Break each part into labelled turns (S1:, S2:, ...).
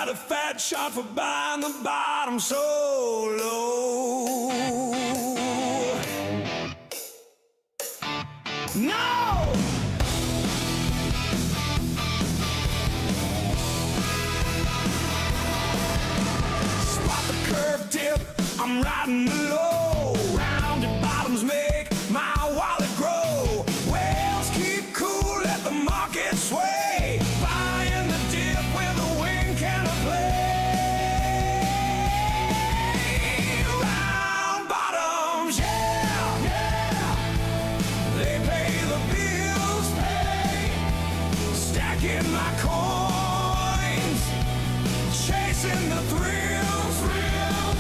S1: got a fat shot for buying the bottom so low. No! Spot the curve tip, I'm riding low. Rounded bottoms make my wallet grow. Whales keep cool, let the market sway. Buying the dip where the wind cannot play. Round bottoms, yeah, yeah. They pay the bills, pay. Stacking my coins, chasing the thrills, thrills.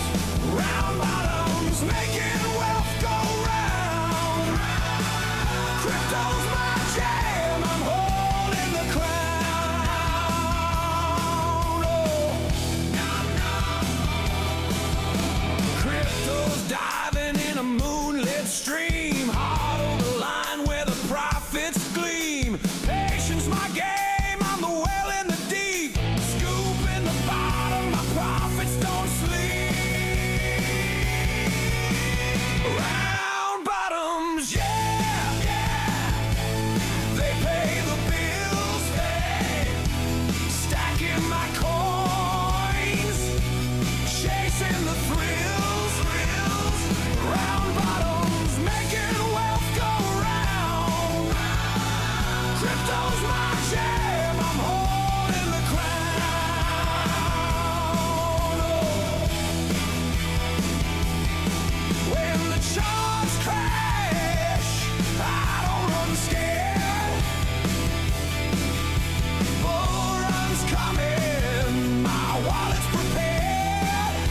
S1: Round bottoms, making wealth go round. Crypto's my jam, I'm holding the crown. Oh. Crypto's diving in a moonlit stream, hard on the line where the profits gleam. Patience my game, I'm the well in the deep. Scoop in the bottom, my profits don't sleep. Round bottoms, yeah, yeah. They pay the bills, pay. Stacking my coins, chasing the thrills, thrills. Round bottoms, making wealth go round. Crypto's my jam, I'm holding the crown. Oh. When the charts crash, I don't run scared. Bull run's coming, my wallet's prepared.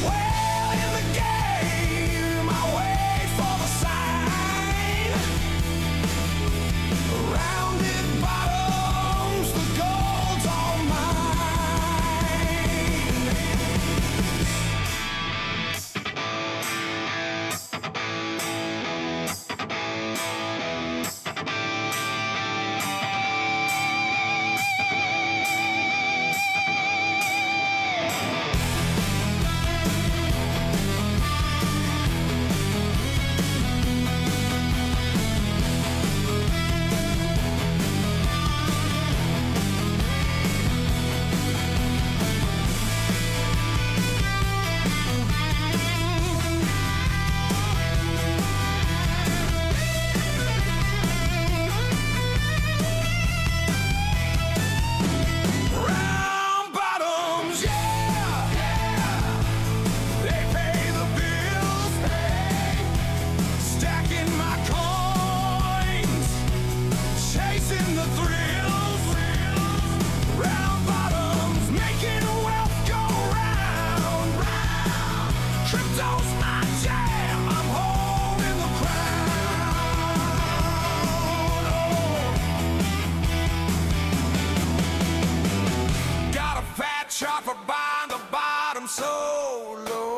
S1: Well, in the game, I wait for the sign. Rounded bottoms, the gold's all mine. Round bottoms, yeah, yeah. They pay the bills, pay. Stacking my coins, chasing the thrills, thrills. Round bottoms, making wealth go round, round. Crypto's my jam, I'm holding the crown. Oh. Got a fat chop for buying the bottom so low.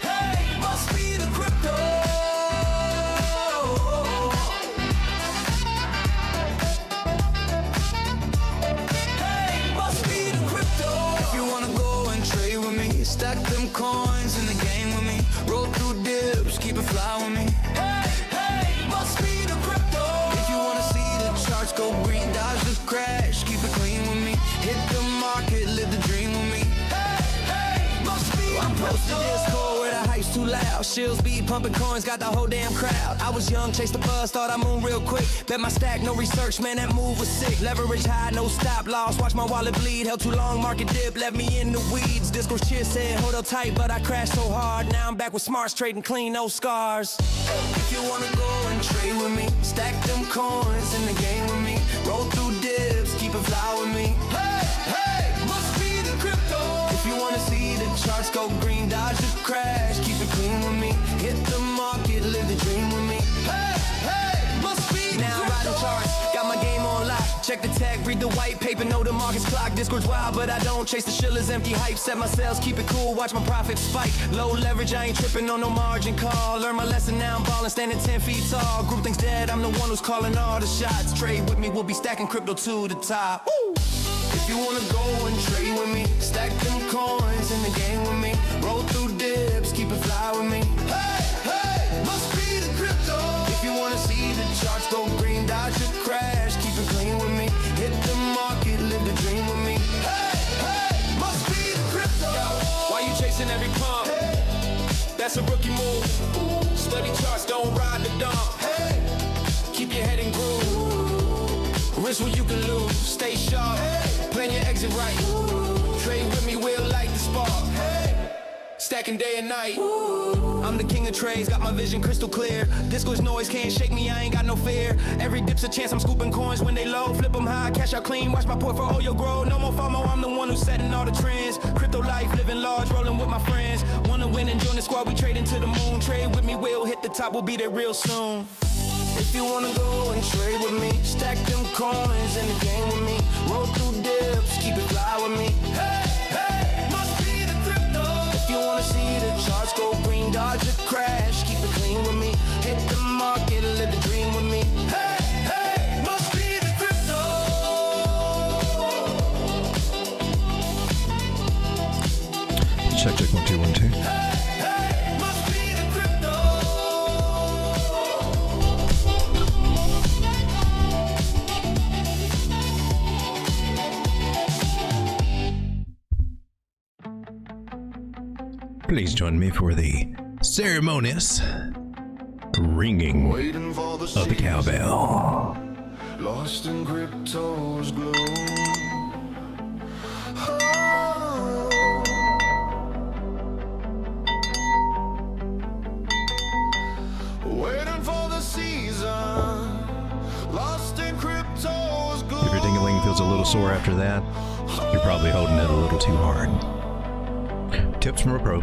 S1: Hey, must be the crypto. Hey, must be the crypto. If you wanna go and trade with me, stack them coins in the game with me. Roll through dips, keep it fly with me. Hey, hey, must be the crypto. If you wanna see the charts go green, dodge the crash, keep it clean with me. Hit the market, live the dream with me. Hey, hey, must be I'm close to Discord where the hype's was too loud. Shills be pumping coins, got the whole damn crowd. I was young, chased the buzz, thought I moved real quick. Bet my stack, no research, man, that move was sick. Leverage high, no stop loss. Watch my wallet bleed, held too long, market dip, left me in the weeds. Disco shit said, hold up tight, but I crashed so hard. Now I'm back with smarts, trading clean, no scars. If you wanna go and trade with me, stack them coins in the game with me. Roll through dips, keep it fly with me. Hey, hey, must be the crypto. If you wanna see the charts go green, dodge the crash, keep it clean with me. Hit the market, live the dream with me. Hey, hey, must be the now riding charts, got my game on lock. Check the tag, read the white paper, know the market's clock. Discord's wild, but I don't chase the shillers, empty hype. Set my sales, keep it cool, watch my profits spike. Low leverage, I ain't tripping on no margin call. Learn my lesson now, I'm ballin', standing 10 feet tall. Group thinks dead, I'm the one who's calling all the shots. Trade with me, we'll be stacking crypto to the top. Woo! If you wanna go and trade with me, stack them coins in the game with me. Roll through dips, keep it fly with me. Hey, hey, must be the crypto. If you wanna see the charts go green, dodge the crash, keep it clean with me. Hit the market, live the dream with me. Hey, hey, must be the crypto. Yo, why you chasing every pump? Hey, that's a rookie move. Ooh. Study charts, don't ride the dump. Hey, keep your head in groove. Risk what you can lose, stay sharp. Hey, plan your exit right. Ooh. Trade with me, we'll light the spark. Hey, stacking day and night. Ooh. I'm the king of trades, got my vision crystal clear. Disco's noise can't shake me, I ain't got no fear. Every dip's a chance, I'm scooping coins when they low. Flip them high, cash out clean, watch my portfolio grow. No more FOMO, I'm the one who's setting all the trends. Crypto life, living large, rolling with my friends. Wanna win and join the squad, we trade into the moon. Trade with me, we'll hit the top, we'll be there real soon. If you wanna go and trade with me, stack them coins in the game with me. Roll through dips, keep it fly with me. Hey, hey, must be the crypto. If you wanna see the charts go green, dodge the crash, keep it clean with me. Hit the market, live the dream with me. Hey, hey, must be the crypto.
S2: Check 1 2 1 2. Please join me for the ceremonious ringing of the cowbell.
S1: Lost in crypto's gloom. Waiting for the season. Lost in crypto's gloom.
S2: If your ding-a-ling feels a little sore after that, you're probably holding it a little too hard. Tips from a pro.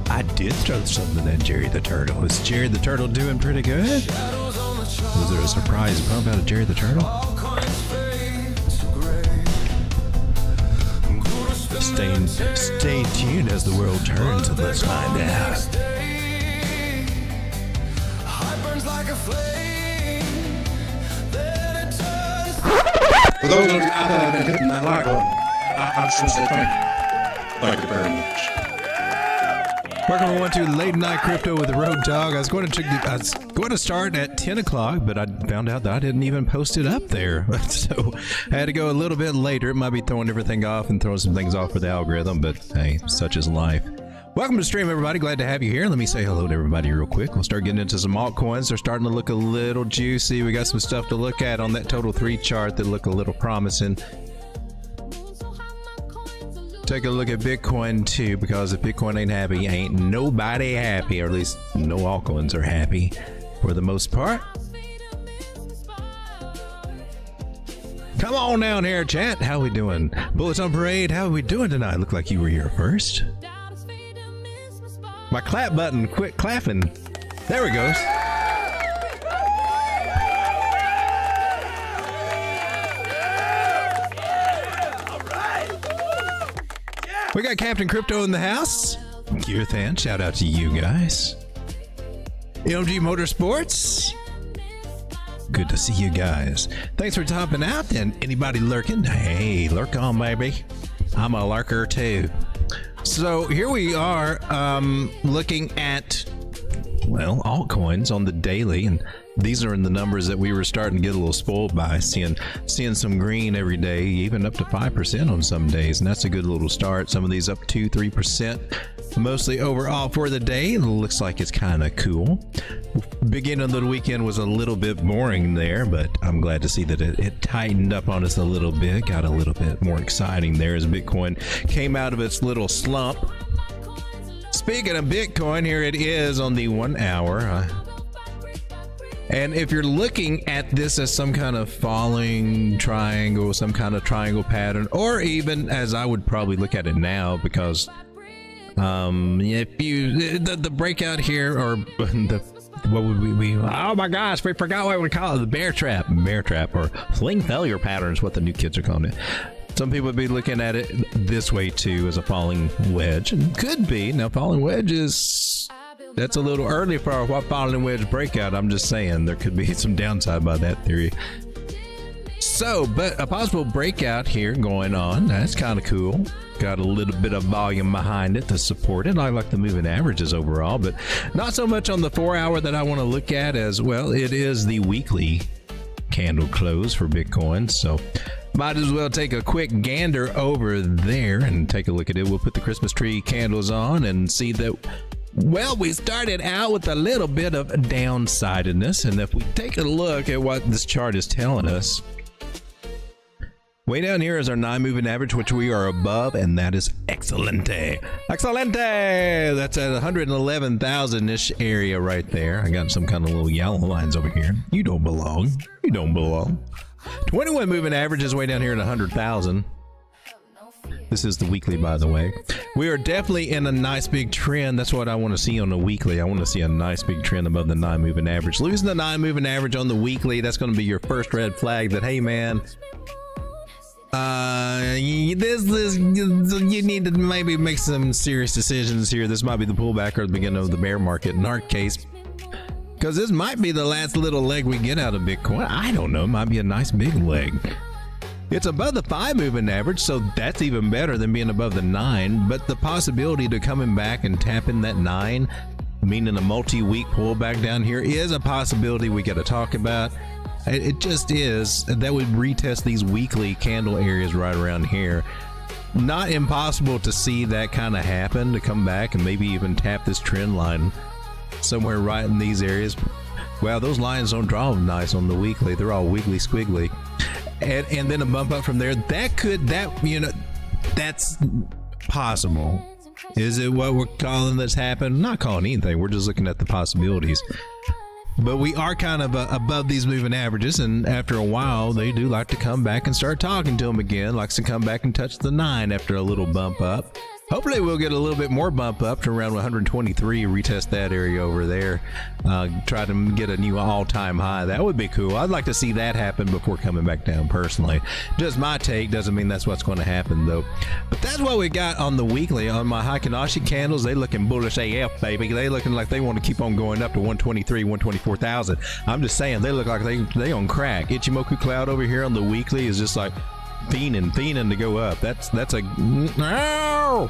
S2: I did throw something at Jerry the Turtle. Is Jerry the Turtle doing pretty good? Was there a surprise pump out of Jerry the Turtle? Stay tuned as the world turns and let's find out.
S3: For those of you out there that have been hitting that like button, I just want to say thank you very much.
S2: Welcome to Late Night Crypto with the Road Dog. I was going to start at 10 o'clock, but I found out that I didn't even post it up there. So I had to go a little bit later. It might be throwing everything off and throwing some things off for the algorithm, but hey, such is life. Welcome to the stream, everybody. Glad to have you here. Let me say hello to everybody real quick. We'll start getting into some altcoins. They're starting to look a little juicy. We got some stuff to look at on that total 3 chart that look a little promising. Take a look at Bitcoin too, because if Bitcoin ain't happy, ain't nobody happy, or at least no altcoins are happy for the most part. Come on down here, chat. How we doing? Bullets on parade. How are we doing tonight? Look like you were here first. My clap button, quit clapping. There it goes. We got Captain Crypto in the house. Gearthan, shout out to you guys. MG Motorsports. Good to see you guys. Thanks for topping out. And anybody lurking? Hey, lurk on, baby. I'm a lurker too. So here we are looking at well, altcoins on the daily, and these are in the numbers that we were starting to get a little spoiled by, seeing some green every day, even up to 5% on some days, and that's a good little start. Some of these up 2-3%, mostly overall for the day. It looks like it's kind of cool. Beginning of the weekend was a little bit boring there, but I'm glad to see that it tightened up on us a little bit, got a little bit more exciting there as Bitcoin came out of its little slump. Speaking of Bitcoin, here it is on the 1 hour. And if you're looking at this as some kind of falling triangle, some kind of triangle pattern, or even as I would probably look at it now, because if you the breakout here, or what would we oh my gosh, we forgot what we call it, the bear trap, or fling failure pattern is what the new kids are calling it. Some people would be looking at it this way too, as a falling wedge, and could be. Now, falling wedge that's a little early for a falling wedge breakout. I'm just saying there could be some downside by that theory. So, but a possible breakout here going on. That's kind of cool. Got a little bit of volume behind it to support it. I like the moving averages overall, but not so much on the 4 hour that I want to look at, as well. It is the weekly candle close for Bitcoin, so might as well take a quick gander over there and take a look at it. We'll put the Christmas tree candles on and see that, well, we started out with a little bit of downsidedness, and if we take a look at what this chart is telling us, way down here is our 9 moving average, which we are above, and that is excelente. Excelente! That's at 111,000-ish area right there. I got some kind of little yellow lines over here. You don't belong. You don't belong. 21 moving average is way down here at 100,000. This is the weekly, by the way. We are definitely in a nice big trend. That's what I want to see on the weekly. I want to see a nice big trend above the 9 moving average. Losing the 9 moving average on the weekly, that's going to be your first red flag that, hey man, you need to maybe make some serious decisions here. This might be the pullback or the beginning of the bear market in our case, because this might be the last little leg we get out of Bitcoin. I don't know. It might be a nice big leg. It's above the 5 moving average, so that's even better than being above the 9. But the possibility to coming back and tapping that 9, meaning a multi-week pullback down here, is a possibility we got to talk about. It just is. That would retest these weekly candle areas right around here. Not impossible to see that kind of happen, to come back and maybe even tap this trend line somewhere right in these areas. Well, those lines don't draw nice on the weekly. They're all wiggly squiggly. And then a bump up from there. That's possible. Is it what we're calling that's happened? Not calling anything. We're just looking at the possibilities. But we are kind of above these moving averages, and after a while, they do like to come back and start talking to them again. Likes to come back and touch the 9 after a little bump up. Hopefully we'll get a little bit more bump up to around 123, retest that area over there, try to get a new all-time high. That would be cool. I'd like to see that happen before coming back down personally. Just my take, doesn't mean that's what's going to happen though. But that's what we got on the weekly. On my Hikinashi candles, they looking bullish AF, baby. They looking like they want to keep on going up to 123, 124,000. I'm just saying, they look like they on crack. Ichimoku Cloud over here on the weekly is just like fiending to go up. That's a no.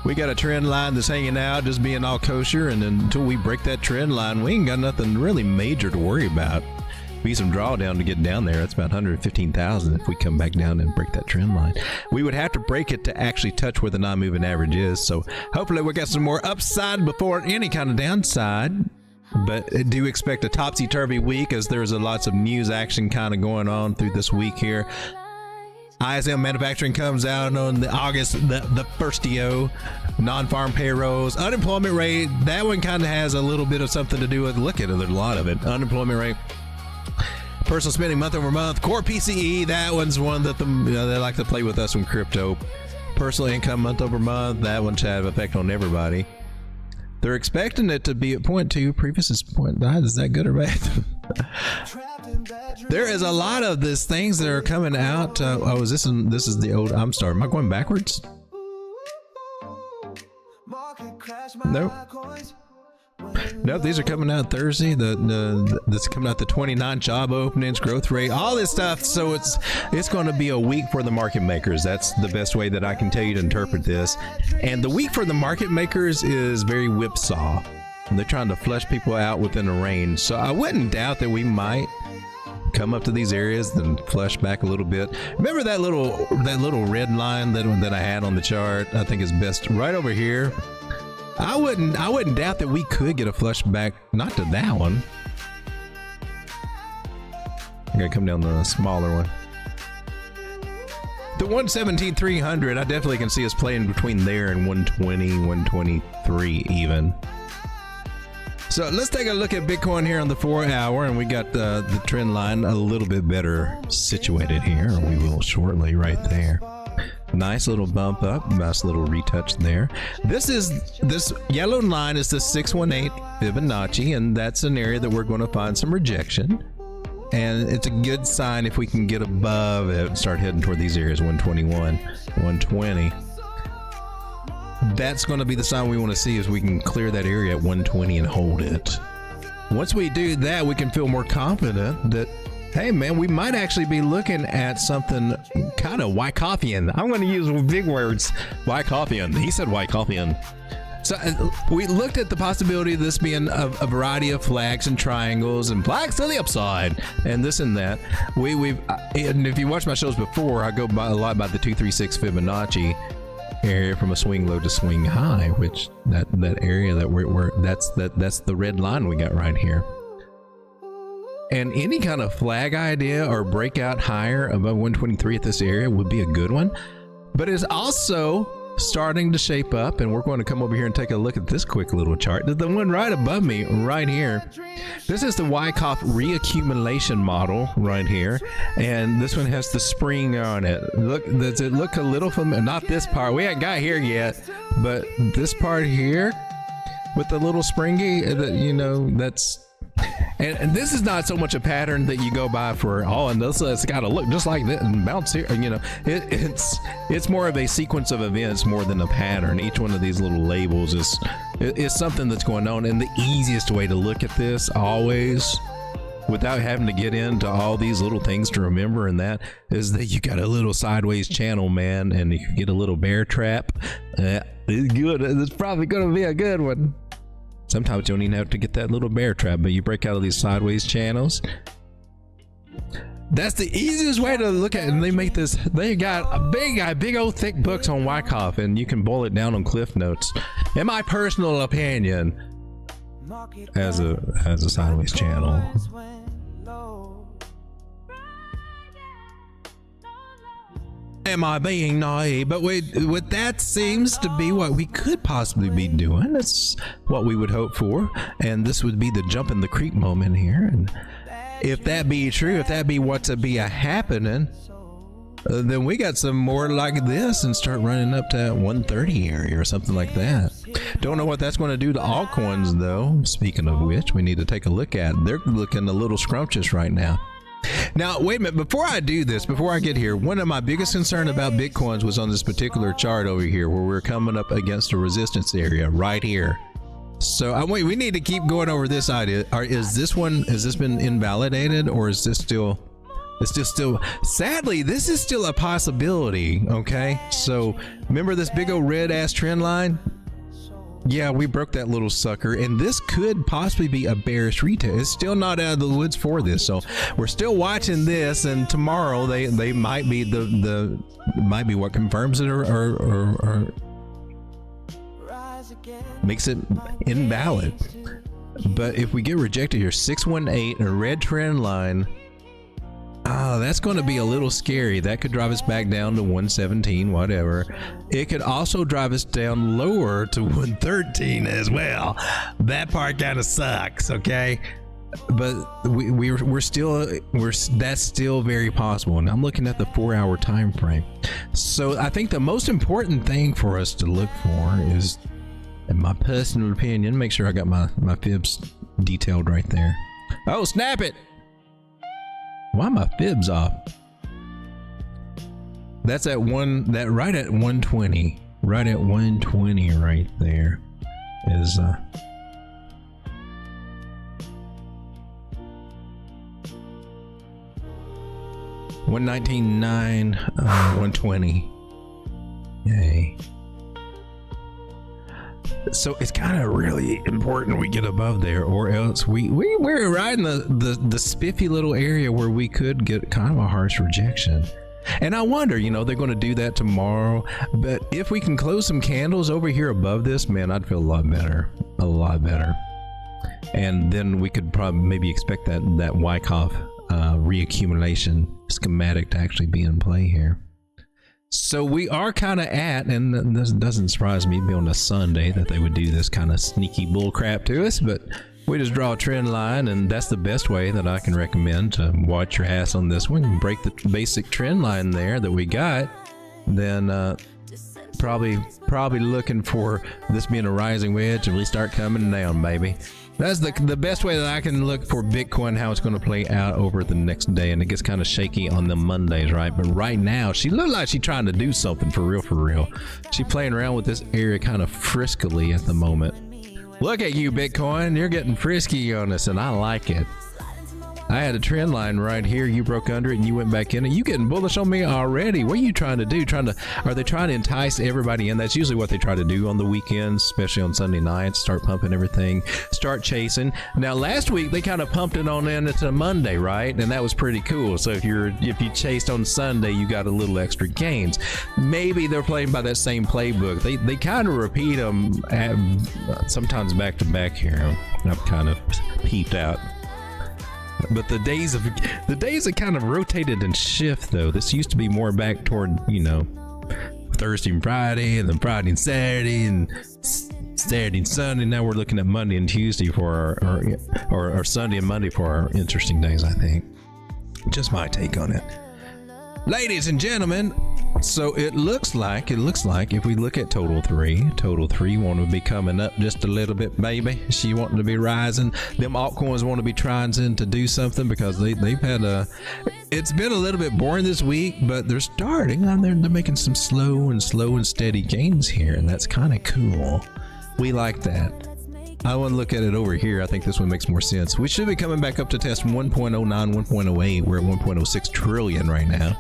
S2: We got a trend line that's hanging out, just being all kosher, and until we break that trend line, we ain't got nothing really major to worry about. Be some drawdown to get down there. That's about 115,000 if we come back down and break that trend line. We would have to break it to actually touch where the non-moving average is. So hopefully we got some more upside before any kind of downside. But I do expect a topsy-turvy week, as there's lots of news action kind of going on through this week here. ISM manufacturing comes out on the August, the first-io, non-farm payrolls, unemployment rate. That one kind of has a little bit of something to do with, look at it, there's a lot of it. Unemployment rate, personal spending month over month, core PCE. That one's one that they like to play with us in crypto. Personal income month over month. That one should have an effect on everybody. They're expecting it to be at 0.2. Previous is 0.9. Is that good or bad? There is a lot of these things that are coming out. This is the old. I'm sorry. Am I going backwards? Nope. Nope. These are coming out Thursday. That's coming out the 29 job openings, growth rate, all this stuff. So it's going to be a week for the market makers. That's the best way that I can tell you to interpret this. And the week for the market makers is very whipsaw. They're trying to flush people out within the range. So I wouldn't doubt that we might come up to these areas and flush back a little bit. Remember that little red line that I had on the chart? I think is best right over here. I wouldn't doubt that we could get a flush back, not to that one. I gotta come down the smaller one. The 117,300, I definitely can see us playing between there and 120, 123 even. So let's take a look at Bitcoin here on the 4 hour, and we got the trend line a little bit better situated here. We will shortly right there. Nice little bump up, nice little retouch there. This yellow line is the 618 Fibonacci, and that's an area that we're going to find some rejection. And it's a good sign if we can get above it and start heading toward these areas, 121, 120. That's going to be the sign we want to see, is we can clear that area at 120 and hold it. Once we do that, we can feel more confident that, hey man, we might actually be looking at something kind of Wyckofian. I'm going to use big words. Wyckofian. He said Wyckofian. So we looked at the possibility of this being a variety of flags and triangles and flags to the upside and this and that. And if you watch my shows before, I go by a lot about the 236 Fibonacci area from a swing low to swing high, which that area that that's the red line we got right here. And any kind of flag idea or breakout higher above 123 at this area would be a good one. But it's also starting to shape up, and we're going to come over here and take a look at this quick little chart. The one right above me right here, this is the Wyckoff reaccumulation model right here, and this one has the spring on it. Look, does it look a little familiar? Not this part, we haven't got here yet, but this part here with the little springy, you know, that's, and this is not so much a pattern that you go by for, oh, and this it's got to look just like this and bounce here, you know. It's more of a sequence of events more than a pattern. Each one of these little labels is something that's going on, and the easiest way to look at this always, without having to get into all these little things to remember, and that is that you got a little sideways channel, man, and you get a little bear trap. It's good. It's probably going to be a good one. Sometimes you don't even have to get that little bear trap, but you break out of these sideways channels. That's the easiest way to look at it. And they make this, they got a big old thick books on Wyckoff, and you can boil it down on Cliff Notes. In my personal opinion, as a sideways channel. Am I being naive? But what that seems to be what we could possibly be doing. That's what we would hope for. And this would be the jump in the creep moment here. And if that be true, if that be what's to be a happening, then we got some more like this and start running up to 130 area or something like that. Don't know what that's going to do to altcoins though. Speaking of which, we need to take a look at. They're looking a little scrumptious right now. Now, wait a minute, before I do this, before I get here, one of my biggest concern about Bitcoins was on this particular chart over here where we're coming up against a resistance area right here. So we need to keep going over this idea. Has this been invalidated, or is this still, sadly, this is still a possibility, okay? So remember this big old red ass trend line? Yeah, we broke that little sucker, and this could possibly be a bearish retest. It's still not out of the woods for this, so we're still watching this, and tomorrow they might be might be what confirms it or makes it invalid. But if we get rejected here, 618, a red trend line, that's going to be a little scary. That could drive us back down to 117, whatever. It could also drive us down lower to 113 as well. That part kind of sucks, okay? But that's still very possible. And I'm looking at the 4-hour time frame. So I think the most important thing for us to look for is, in my personal opinion, make sure I got my fibs detailed right there. Oh, snap it! Why are my fibs off? That's at right at 120. Right at 120 right there is 119.9, 120. Yay. So it's kind of really important we get above there, or else we're right in the spiffy little area where we could get kind of a harsh rejection. And I wonder, they're going to do that tomorrow, but if we can close some candles over here above this, man, I'd feel a lot better. And then we could probably maybe expect that Wyckoff reaccumulation schematic to actually be in play here. So we are kind of and this doesn't surprise me, be on a Sunday that they would do this kind of sneaky bull crap to us, but we just draw a trend line, and that's the best way that I can recommend to watch your ass on this one. You break the basic trend line there that we got, then probably looking for this being a rising wedge, and we start coming down, baby. That's the best way that I can look for Bitcoin, how it's going to play out over the next day, and it gets kind of shaky on the Mondays, right? But right now, she looked like she's trying to do something for real. She's playing around with this area kind of friskily at the moment. Look at you, Bitcoin. You're getting frisky on us, and I like it. I had a trend line right here. You broke under it and you went back in it. You getting bullish on me already? What are you trying to do? Are they trying to entice everybody in? That's usually what they try to do on the weekends, especially on Sunday nights. Start pumping everything, start chasing. Now, last week they kind of pumped it on into Monday, right? And that was pretty cool. So if you chased on Sunday, you got a little extra gains. Maybe they're playing by that same playbook. They kind of repeat them sometimes back to back here. I've kind of peeped out. But the days have kind of rotated and shift, though. This used to be more back toward, Thursday and Friday, and then Friday and Saturday, and Saturday and Sunday. Now we're looking at Monday and Tuesday for our Sunday and Monday for our interesting days, I think. Just my take on it. Ladies and gentlemen, so it looks like if we look at total three want to be coming up just a little bit, baby. She wanting to be rising. Them altcoins want to be trying to do something because they've had it's been a little bit boring this week, but they're starting on there. They're making some slow and steady gains here, and that's kind of cool. We like that. I want to look at it over here. I think this one makes more sense. We should be coming back up to test 1.09, 1.08. We're at 1.06 trillion right now.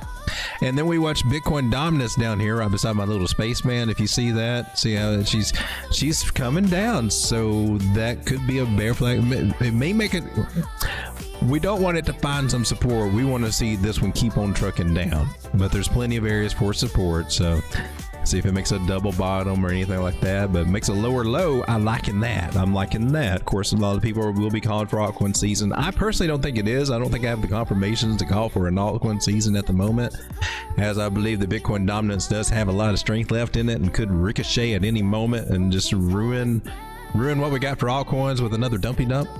S2: And then we watch Bitcoin dominance down here right beside my little spaceman. If you see that, see how she's coming down. So that could be a bear flag. It may make it. We don't want it to find some support. We want to see this one keep on trucking down. But there's plenty of areas for support. So see if it makes a double bottom or anything like that, but it makes a lower low. I'm liking that. Of course, a lot of people will be calling for altcoin season. I personally don't think it is. I don't think I have the confirmations to call for an altcoin season at the moment, as I believe the Bitcoin dominance does have a lot of strength left in it and could ricochet at any moment and just ruin what we got for altcoins with another dumpy dump.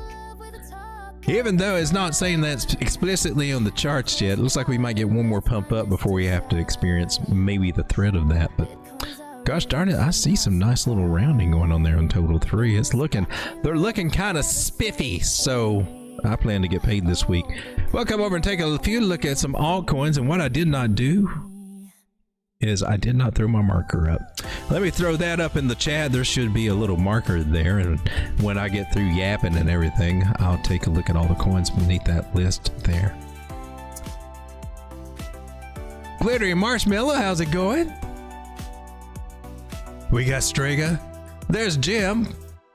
S2: Even though it's not saying that explicitly on the charts yet, it looks like we might get one more pump up before we have to experience maybe the threat of that. But gosh darn it, I see some nice little rounding going on there on total three. They're looking kind of spiffy, so I plan to get paid this week. Well, come over and take a look at some altcoins, and what I did not do is I did not throw my marker up. Let me throw that up in the chat. There should be a little marker there, and when I get through yapping and everything, I'll take a look at all the coins beneath that list there. Glittery Marshmallow, how's it going? We got Strega. There's Jim.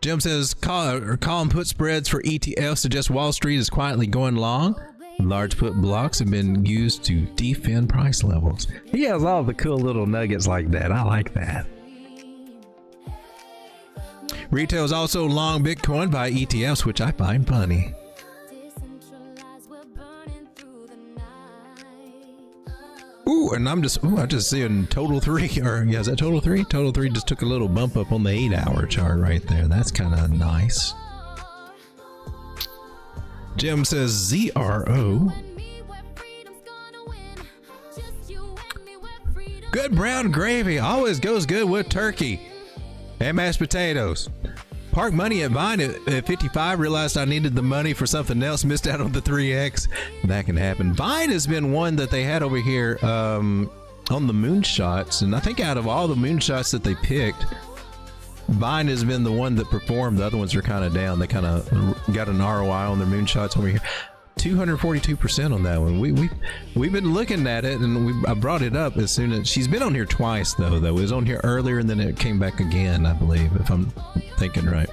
S2: Jim says call and put spreads for ETFs suggest Wall Street is quietly going long. Large put blocks have been used to defend price levels. He has all the cool little nuggets like that. I like that. Retail is also long Bitcoin by ETFs, which I find funny. Ooh, and I'm just seeing total three, or yeah, is that total three? Total three just took a little bump up on the 8-hour chart right there. That's kind of nice. Jim says ZRO. Good brown gravy always goes good with turkey and mashed potatoes. Parked money at Vine at 55. Realized I needed the money for something else. Missed out on the 3x. That can happen. Vine has been one that they had over here on the moonshots, and I think out of all the moonshots that they picked, Vine has been the one that performed. The other ones are kind of down. They kind of got an ROI on their moonshots over here. 242% on that one. We've been looking at it, and I brought it up as soon as she's been on here twice though. It was on here earlier, and then it came back again, I believe, if I'm thinking right.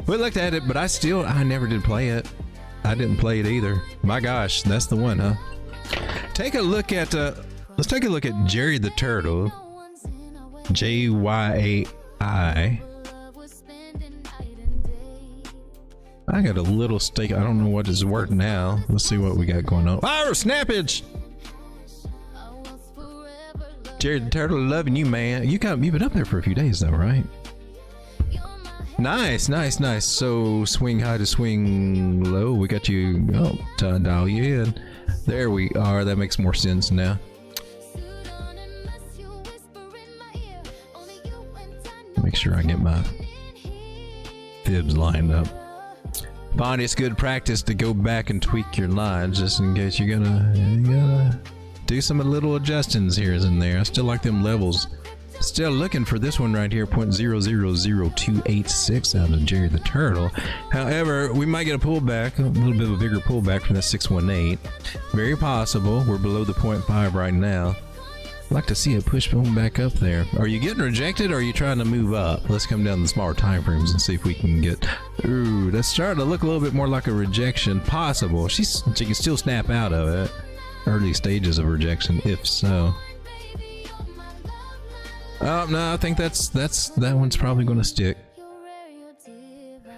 S2: We looked at it, but I never did play it. I didn't play it either. My gosh, that's the one, huh? Take a look at let's take a look at Jerry the Turtle. JYAI. I got a little stake. I don't know what it's worth now. Let's see what we got going on. Fire snappage! Jerry the Turtle, loving you, man. You've been up there for a few days though, right? Nice. So swing high to swing low. We got you. Oh, to dial you in. There we are. That makes more sense now. Make sure I get my fibs lined up. Bonnie, it's good practice to go back and tweak your lines just in case you're gonna do some little adjustings here and there. I still like them levels. Still looking for this one right here, 0.000286 out of Jerry the Turtle. However, we might get a pullback, a little bit of a bigger pullback from the 618. Very possible. We're below the 0.5 right now. I'd like to see it push on back up there. Are you getting rejected, or are you trying to move up? Let's come down the smaller time frames and see if we can get... Ooh, that's starting to look a little bit more like a rejection. Possible. She can still snap out of it. Early stages of rejection, if so. Oh, no, I think that one's probably going to stick.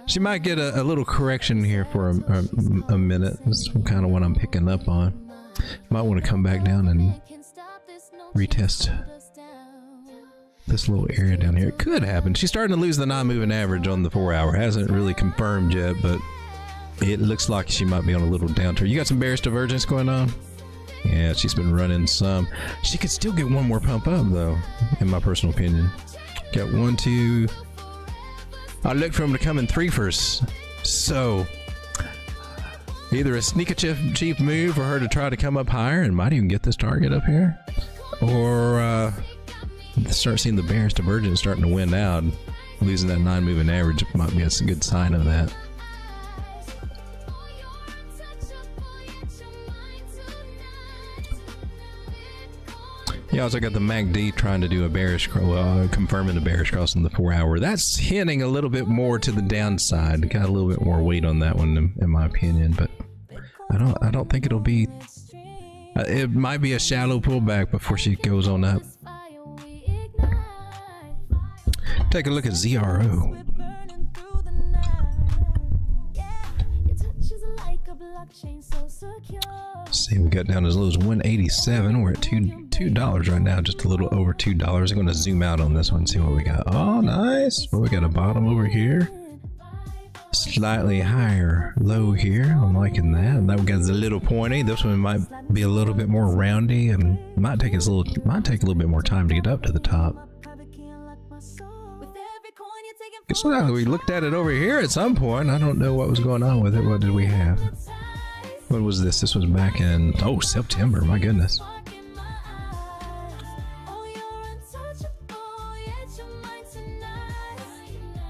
S2: She might get a little correction here for a minute. That's kind of what I'm picking up on. Might want to come back down and retest this little area down here. It could happen. She's starting to lose the non-moving average on the 4 hour. Hasn't really confirmed yet, but it looks like she might be on a little downturn. You got some bearish divergence going on? Yeah, she's been running some. She could still get one more pump up though, in my personal opinion. Got 1, 2. I look for him to come in 3 first. So either a sneak cheap move for her to try to come up higher and might even get this target up here, or start seeing the bearish divergence starting to win out. Losing that non-moving average might be a good sign of that. You also got the MACD trying to do a bearish, confirming the bearish cross in the 4 hour. That's hinting a little bit more to the downside. Got a little bit more weight on that one, in my opinion. But I don't think it'll be. It might be a shallow pullback before she goes on up. Take a look at ZRO. See, we got down as low as 187. We're at $2 right now, just a little over $2. I'm going to zoom out on this one and see what we got. Oh, nice. Well, we got a bottom over here. Slightly higher low here. I'm liking that. And that one got a little pointy. This one might be a little bit more roundy and might take a little bit more time to get up to the top. So we looked at it over here at some point. I don't know what was going on with it. What did we have? What was this? This was back in, oh, September. My goodness.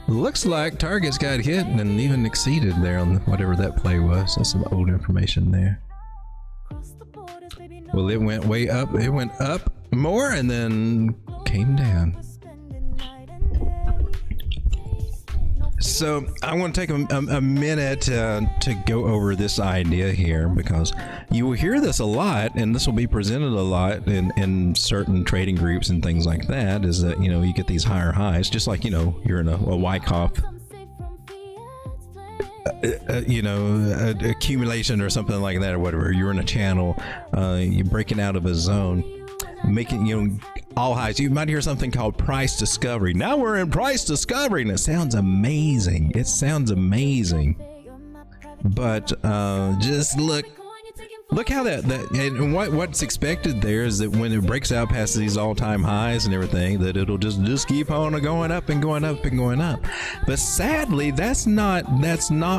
S2: Looks like targets got hit and even exceeded there on whatever that play was. That's some old information there. Well, it went way up. It went up more and then came down. So I want to take a minute to go over this idea here, because you will hear this a lot, and this will be presented a lot in certain trading groups and things like that, is that, you know, you get these higher highs, just like, you know, you're in a Wyckoff accumulation or something like that, or whatever. You're in a channel, you're breaking out of a zone, making, you know, all highs. You might hear something called price discovery. Now we're in price discovery, and it sounds amazing. It sounds amazing. But just look how that and what's expected there is that when it breaks out past these all-time highs and everything, that it'll just keep on going up and going up and going up. But sadly, that's not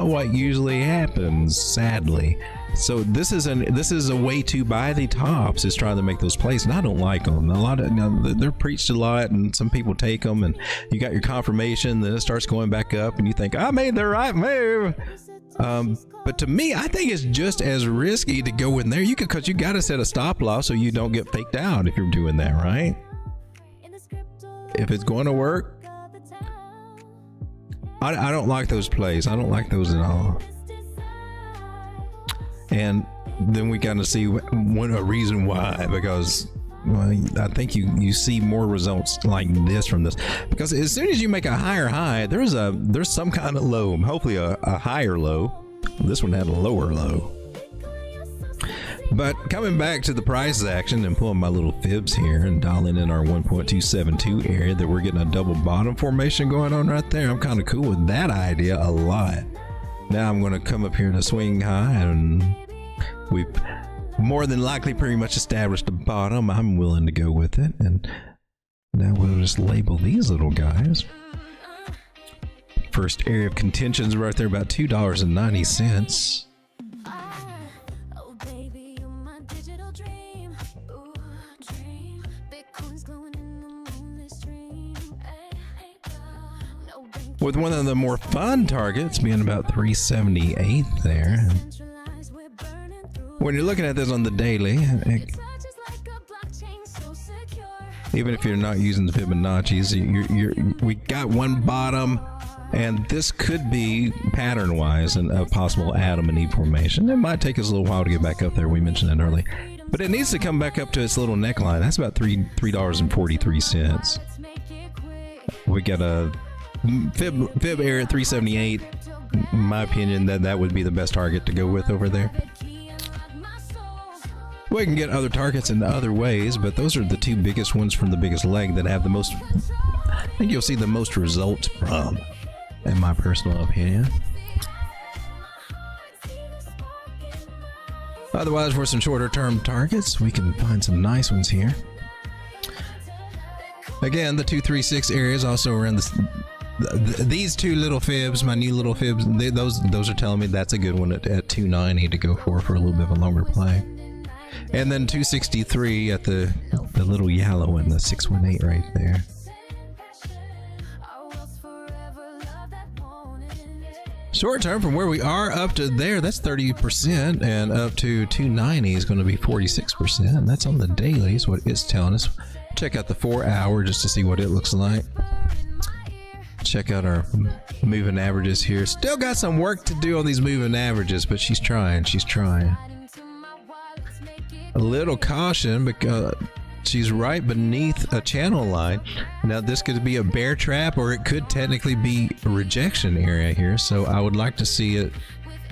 S2: what usually happens, sadly. So this is a way to buy the tops, is trying to make those plays, and I don't like them. A lot of, you know, they're preached a lot, and some people take them, and you got your confirmation, then it starts going back up, and you think, I made the right move. But to me, I think it's just as risky to go in there. You could, because you got to set a stop loss so you don't get faked out if you're doing that, right? If it's going to work, I don't like those plays. I don't like those at all. And then we kind of see a reason why, because well, I think you see more results like this from this, because as soon as you make a higher high, there's some kind of low, hopefully a higher low. This one had a lower low. But coming back to the price action and pulling my little fibs here and dialing in our 1.272 area, that we're getting a double bottom formation going on right there. I'm kind of cool with that idea a lot. Now I'm going to come up here to swing high, and we've more than likely pretty much established a bottom. I'm willing to go with it. And now we'll just label these little guys. First area of contentions right there, about $2.90. With one of the more fun targets being about 378 there. When you're looking at this on the daily, even if you're not using the Fibonacci's, we got one bottom, and this could be pattern-wise a possible Adam and Eve formation. It might take us a little while to get back up there. We mentioned that earlier, but it needs to come back up to its little neckline. That's about $3.43. We got a fib area at 378. In my opinion, that would be the best target to go with over there. We can get other targets in other ways, but those are the two biggest ones from the biggest leg that have the most, I think you'll see the most results from, in my personal opinion. Otherwise, for some shorter term targets, we can find some nice ones here. Again, the 236 areas also around these two little fibs, my new little fibs, those are telling me that's a good one at 290 to go for a little bit of a longer play. And then 263 at the little yellow one, the 618 right there. Short term from where we are up to there, that's 30%, and up to 290 is going to be 46%. That's on the daily is what it's telling us. Check out the 4 hour just to see what it looks like. Check out our moving averages here. Still got some work to do on these moving averages, but she's trying. A little caution because she's right beneath a channel line. Now this could be a bear trap, or it could technically be a rejection area here. So I would like to see it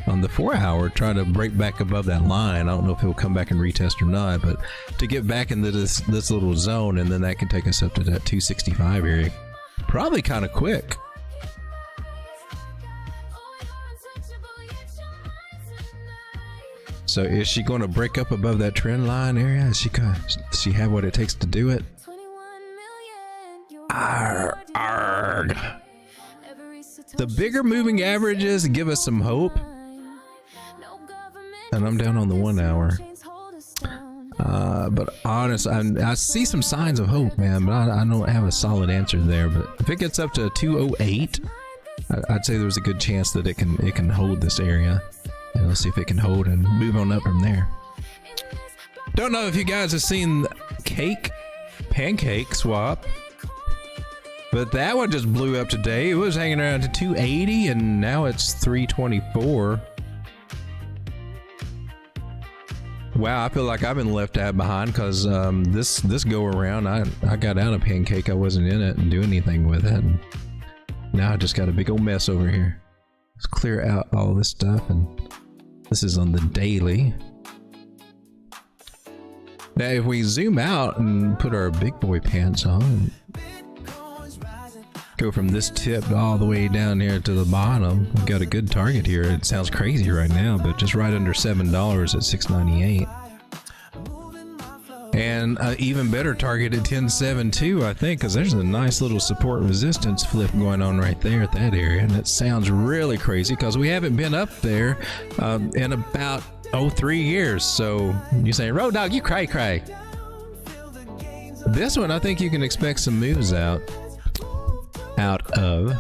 S2: on the 4 hour try to break back above that line. I don't know if it will come back and retest or not, but to get back into this little zone, and then that can take us up to that 265 area probably kind of quick. So is she going to break up above that trend line area? Does she have what it takes to do it? Arg. The bigger moving averages give us some hope. And I'm down on the 1 hour. But honestly, I see some signs of hope, man, but I don't have a solid answer there. But if it gets up to 208, I'd say there's a good chance that it can hold this area. And let's see if it can hold and move on up from there. Don't know if you guys have seen pancake swap, but that one just blew up today. It was hanging around to 280 and now it's 324. Wow, I feel like I've been left out behind because this go around, I got out of pancake. I wasn't in it and do anything with it. And now I just got a big old mess over here. Let's clear out all this stuff, and this is on the daily. Now if we zoom out and put our big boy pants on and go from this tip all the way down here to the bottom, we've got a good target here. It sounds crazy right now, but just right under $7 at $6.98. And an even better target at 10.72, I think, because there's a nice little support resistance flip going on right there at that area. And it sounds really crazy because we haven't been up there in about 3 years. So you say, Road Dog, you cray. This one, I think you can expect some moves out of.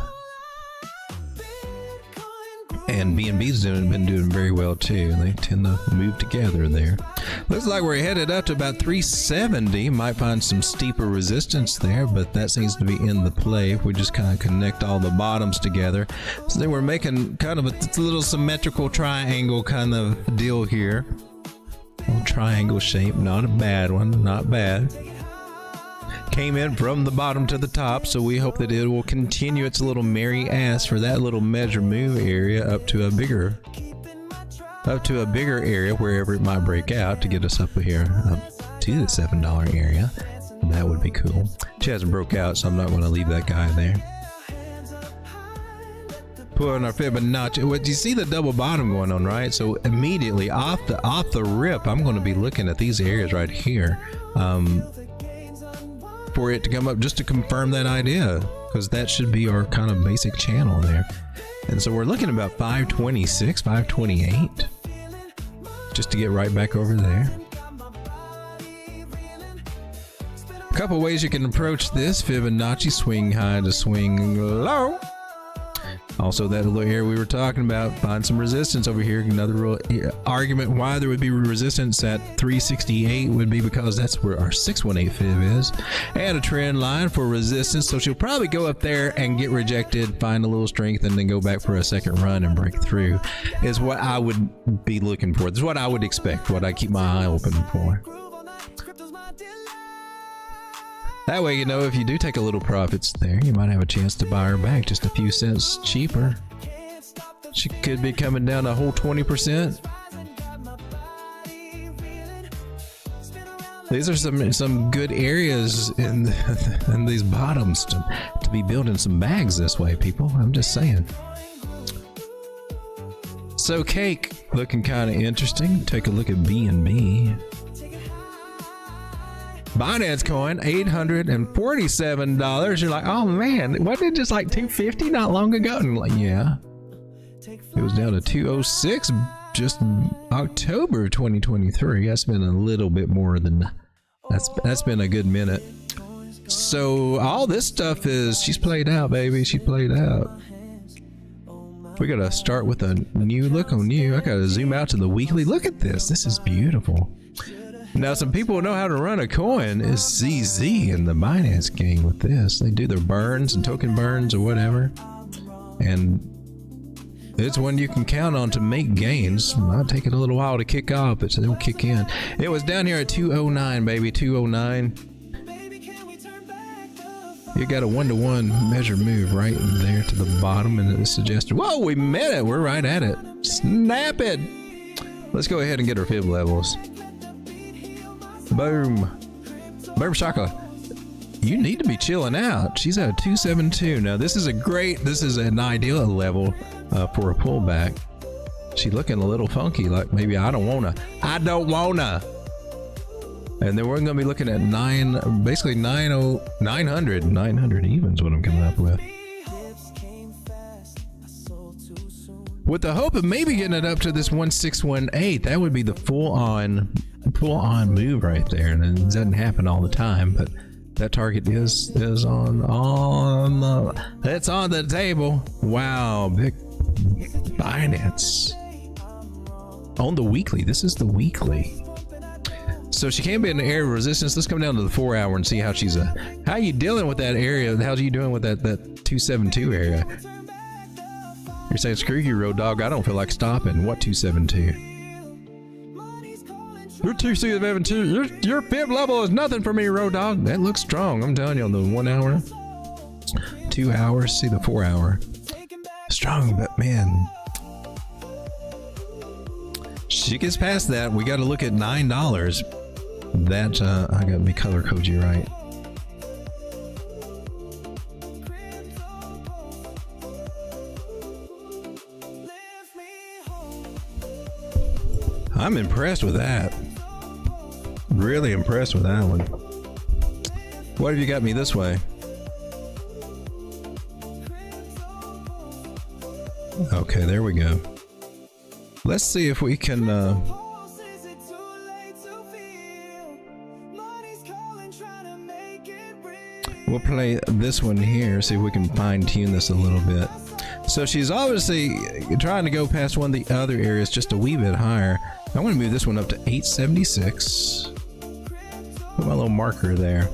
S2: And and BNB's been doing very well too. They tend to move together there. Looks like we're headed up to about 370. Might find some steeper resistance there, but that seems to be in the play if we just kind of connect all the bottoms together. So then we're making kind of a little symmetrical triangle kind of deal here. Little triangle shape, not a bad one, not bad. Came in from the bottom to the top, so we hope that it will continue its little merry ass for that little measure move area up to a bigger area wherever it might break out to get us up here up to the $7 area. That would be cool. She hasn't broke out, so I'm not going to leave that guy there. Put on our Fibonacci. Well, you see the double bottom going on, right? So immediately off the rip, I'm going to be looking at these areas right here. For it to come up just to confirm that idea, because that should be our kind of basic channel there. And so we're looking about 526, 528, just to get right back over there. A couple ways you can approach this Fibonacci: swing high to swing low. Also, that little area we were talking about, find some resistance over here. Another real argument why there would be resistance at 368 would be because that's where our 618 fib is. And a trend line for resistance, so she'll probably go up there and get rejected, find a little strength, and then go back for a second run and break through, is what I would be looking for. This is what I would expect, what I keep my eye open for. That way, you know, if you do take a little profits there, you might have a chance to buy her back just a few cents cheaper. She could be coming down a whole 20%. These are some good areas in these bottoms to be building some bags this way, people. I'm just saying. So cake looking kind of interesting. Take a look at BNB. Binance coin, $847. You're like, oh man, wasn't it just like $250 not long ago? And I'm like, yeah, it was down to $206 just October 2023. That's been a little bit more than that's been a good minute. So all this stuff she's played out, baby. She played out. We gotta start with a new look on you. I gotta zoom out to the weekly. Look at this. This is beautiful. Now, some people know how to run a coin. Is ZZ in the Binance gang with this. They do their burns and token burns or whatever. And it's one you can count on to make gains. Might take it a little while to kick off, but it'll kick in. It was down here at 209, baby, 209. You got a 1-to-1 measure move right there to the bottom, and it suggested, whoa, we met it. We're right at it. Snap it. Let's go ahead and get our fib levels. Boom. Boom shaka. You need to be chilling out. She's at a 272. Now this is an ideal level for a pullback. She's looking a little funky, like maybe I don't wanna. And then we're gonna be looking at 900 evens what I'm coming up with. With the hope of maybe getting it up to this 1618, that would be the full on move right there. And it doesn't happen all the time, but that target is on the table. Wow, big Binance on the weekly. This is the weekly. So she can't be in the area of resistance. Let's come down to the 4 hour and see how how you dealing with that area. How are you doing with that 272 area? You're saying, screw you, road dog. I don't feel like stopping. What 272? Your 272. Your fib level is nothing for me, road dog. That looks strong. I'm telling you, on the 1 hour, 2 hours. See the 4 hour. Strong, but man, she gets past that. We got to look at $9. That I got to be color code you right. I'm impressed with that. Really impressed with that one. What have you got me this way? Okay, there we go. Let's see if we can we'll play this one here, see if we can fine tune this a little bit. So she's obviously trying to go past one of the other areas just a wee bit higher. I want to move this one up to 876. Put my little marker there.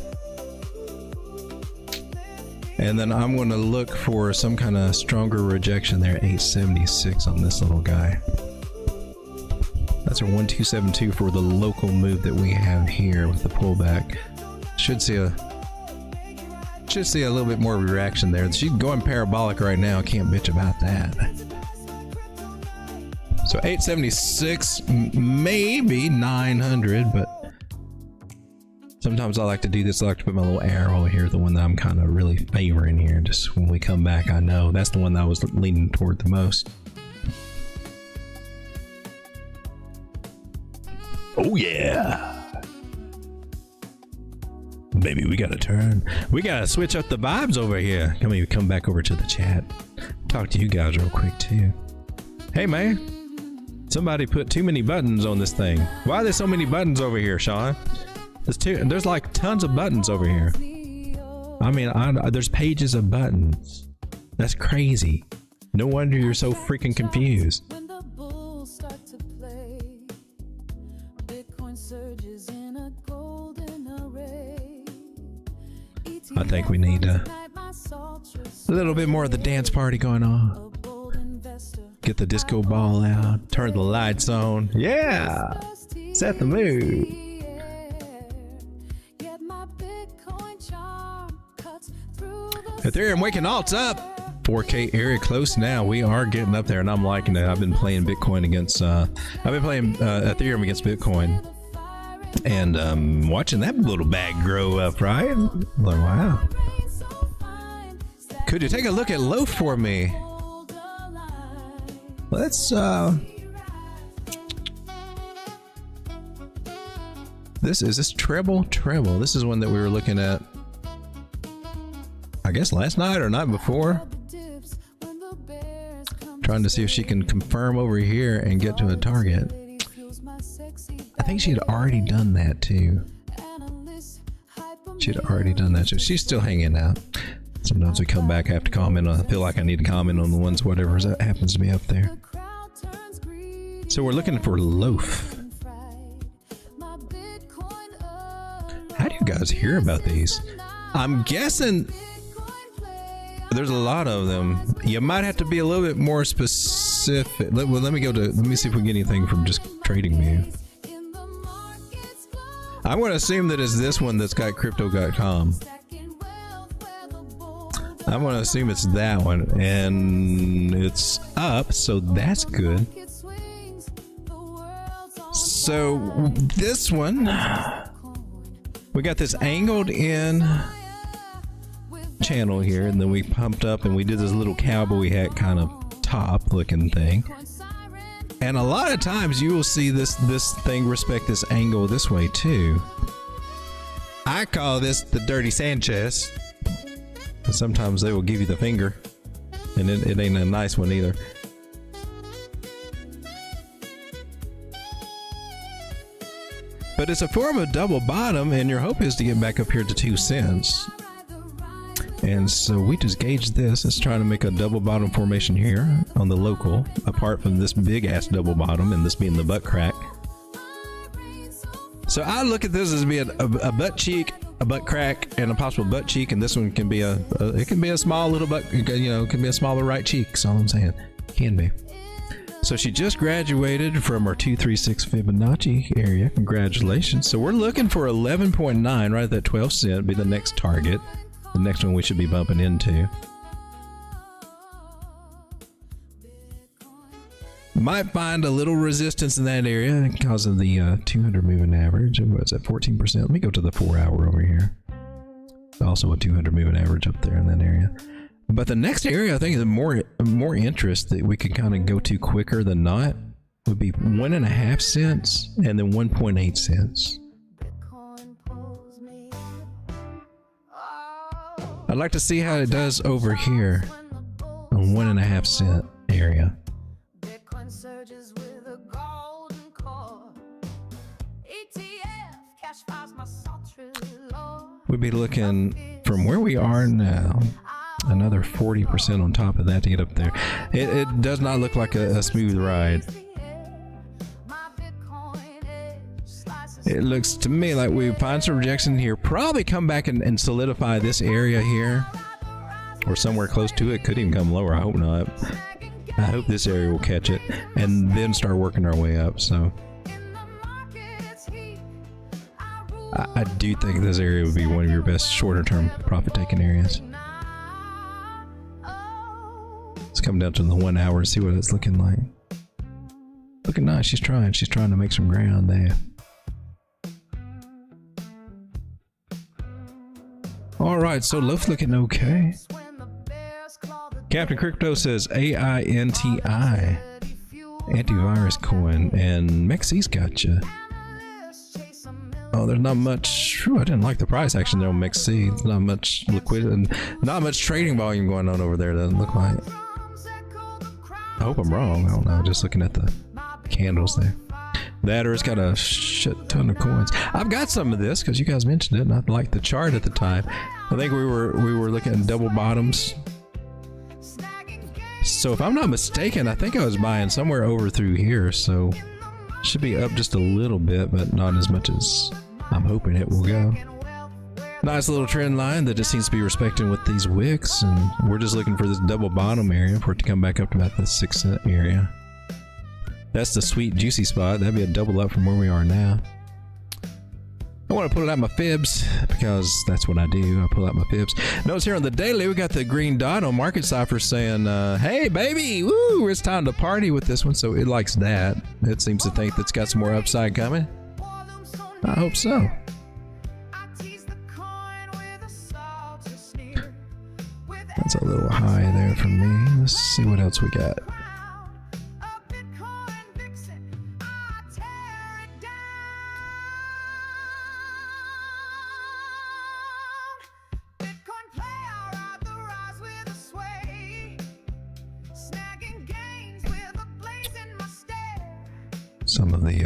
S2: And then I'm going to look for some kind of stronger rejection there, 876 on this little guy. That's our 1272 for the local move that we have here with the pullback. Should see a little bit more reaction there. She's going parabolic right now. Can't bitch about that. So 876, maybe 900, but sometimes I like to do this. I like to put my little arrow here, the one that I'm kind of really favoring here. Just when we come back, I know that's the one that I was leaning toward the most. Oh yeah. Baby, we gotta turn. We gotta switch up the vibes over here. Come back over to the chat. Talk to you guys real quick too. Hey man, somebody put too many buttons on this thing. Why are there so many buttons over here, Sean? There's like tons of buttons over here. I mean, there's pages of buttons. That's crazy. No wonder you're so freaking confused. I think we need a little bit more of the dance party going on. Get the disco ball out, turn the lights on. Yeah! Set the mood. Ethereum waking alts up. 4K area close now. We are getting up there and I'm liking it. I've been playing Bitcoin against, I've been playing Ethereum against Bitcoin. And watching that little bag grow up, right? Like, wow. Could you take a look at Loaf for me? Let's this is treble. This is one that we were looking at, I guess last night or night before. Trying to see if she can confirm over here and get to a target. I think she had already done that too. She had already done that too. She's still hanging out. Sometimes we come back, I have to comment on, I feel like I need to comment on the ones, whatever that happens to be up there. So we're looking for Loaf. How do you guys hear about these? I'm guessing there's a lot of them. You might have to be a little bit more specific. Let me see if we get anything from just TradingView. I'm going to assume that it's this one that's got crypto.com. I'm going to assume it's that one, and it's up, so that's good. So this one, we got this angled in channel here, and then we pumped up and we did this little cowboy hat kind of top looking thing. And a lot of times you will see this thing respect this angle this way too. I call this the Dirty Sanchez. And sometimes they will give you the finger, and it ain't a nice one either. But it's a form of double bottom, and your hope is to get back up here to 2 cents. And so we just gauged this. Let's try to make a double bottom formation here on the local, apart from this big ass double bottom and this being the butt crack. So I look at this as being a butt cheek, a butt crack, and a possible butt cheek, and this one can be it can be a small little butt, you know, it can be a smaller right cheek. That's all I'm saying. Can be. So she just graduated from our 236 Fibonacci area. Congratulations. So we're looking for 11.9 right at that 12 cent, be the next target. The next one we should be bumping into. Might find a little resistance in that area because of the 200 moving average. What's that, 14%? Let me go to the 4 hour over here. Also a 200 moving average up there in that area. But the next area I think is more interest that we could kind of go to quicker than not would be 1.5 cents and then 1.8 cents. I'd like to see how it does over here on 1.5 cent area. We'd be looking from where we are now. another 40% on top of that to get up there. It does not look like a smooth ride. It looks to me like we find some rejection here, probably come back and solidify this area here, or somewhere close to it. Could even come lower. I hope not. I hope this area will catch it and then start working our way up. So I do think this area would be one of your best shorter term profit taking areas. Let's come down to the 1 hour and see what it's looking like. Looking nice. She's trying to make some ground there. All right, so Loaf's looking okay. Captain Crypto says AINTI, antivirus coin, and Mexi's gotcha. Oh, there's not much. Whew, I didn't like the price action there on Mexi. There's not much liquidity and not much trading volume going on over there. Doesn't look like. I hope I'm wrong. I don't know. Just looking at the candles there. That or it's got a shit ton of coins. I've got some of this because you guys mentioned it, and I liked the chart at the time. I think we were looking at double bottoms. So if I'm not mistaken, I think I was buying somewhere over through here. So should be up just a little bit, but not as much as I'm hoping it will go. Nice little trend line that just seems to be respecting with these wicks, and we're just looking for this double bottom area for it to come back up to about the 6 cent area. That's the sweet juicy spot. That'd be a double up from where we are now. I want to pull out my fibs because that's what I do. I pull out my fibs. Notice here on the daily, we got the green dot on Market Cipher saying, hey baby, woo, it's time to party with this one. So it likes that. It seems to think that's got some more upside coming. I hope so. That's a little high there for me. Let's see what else we got. Some of the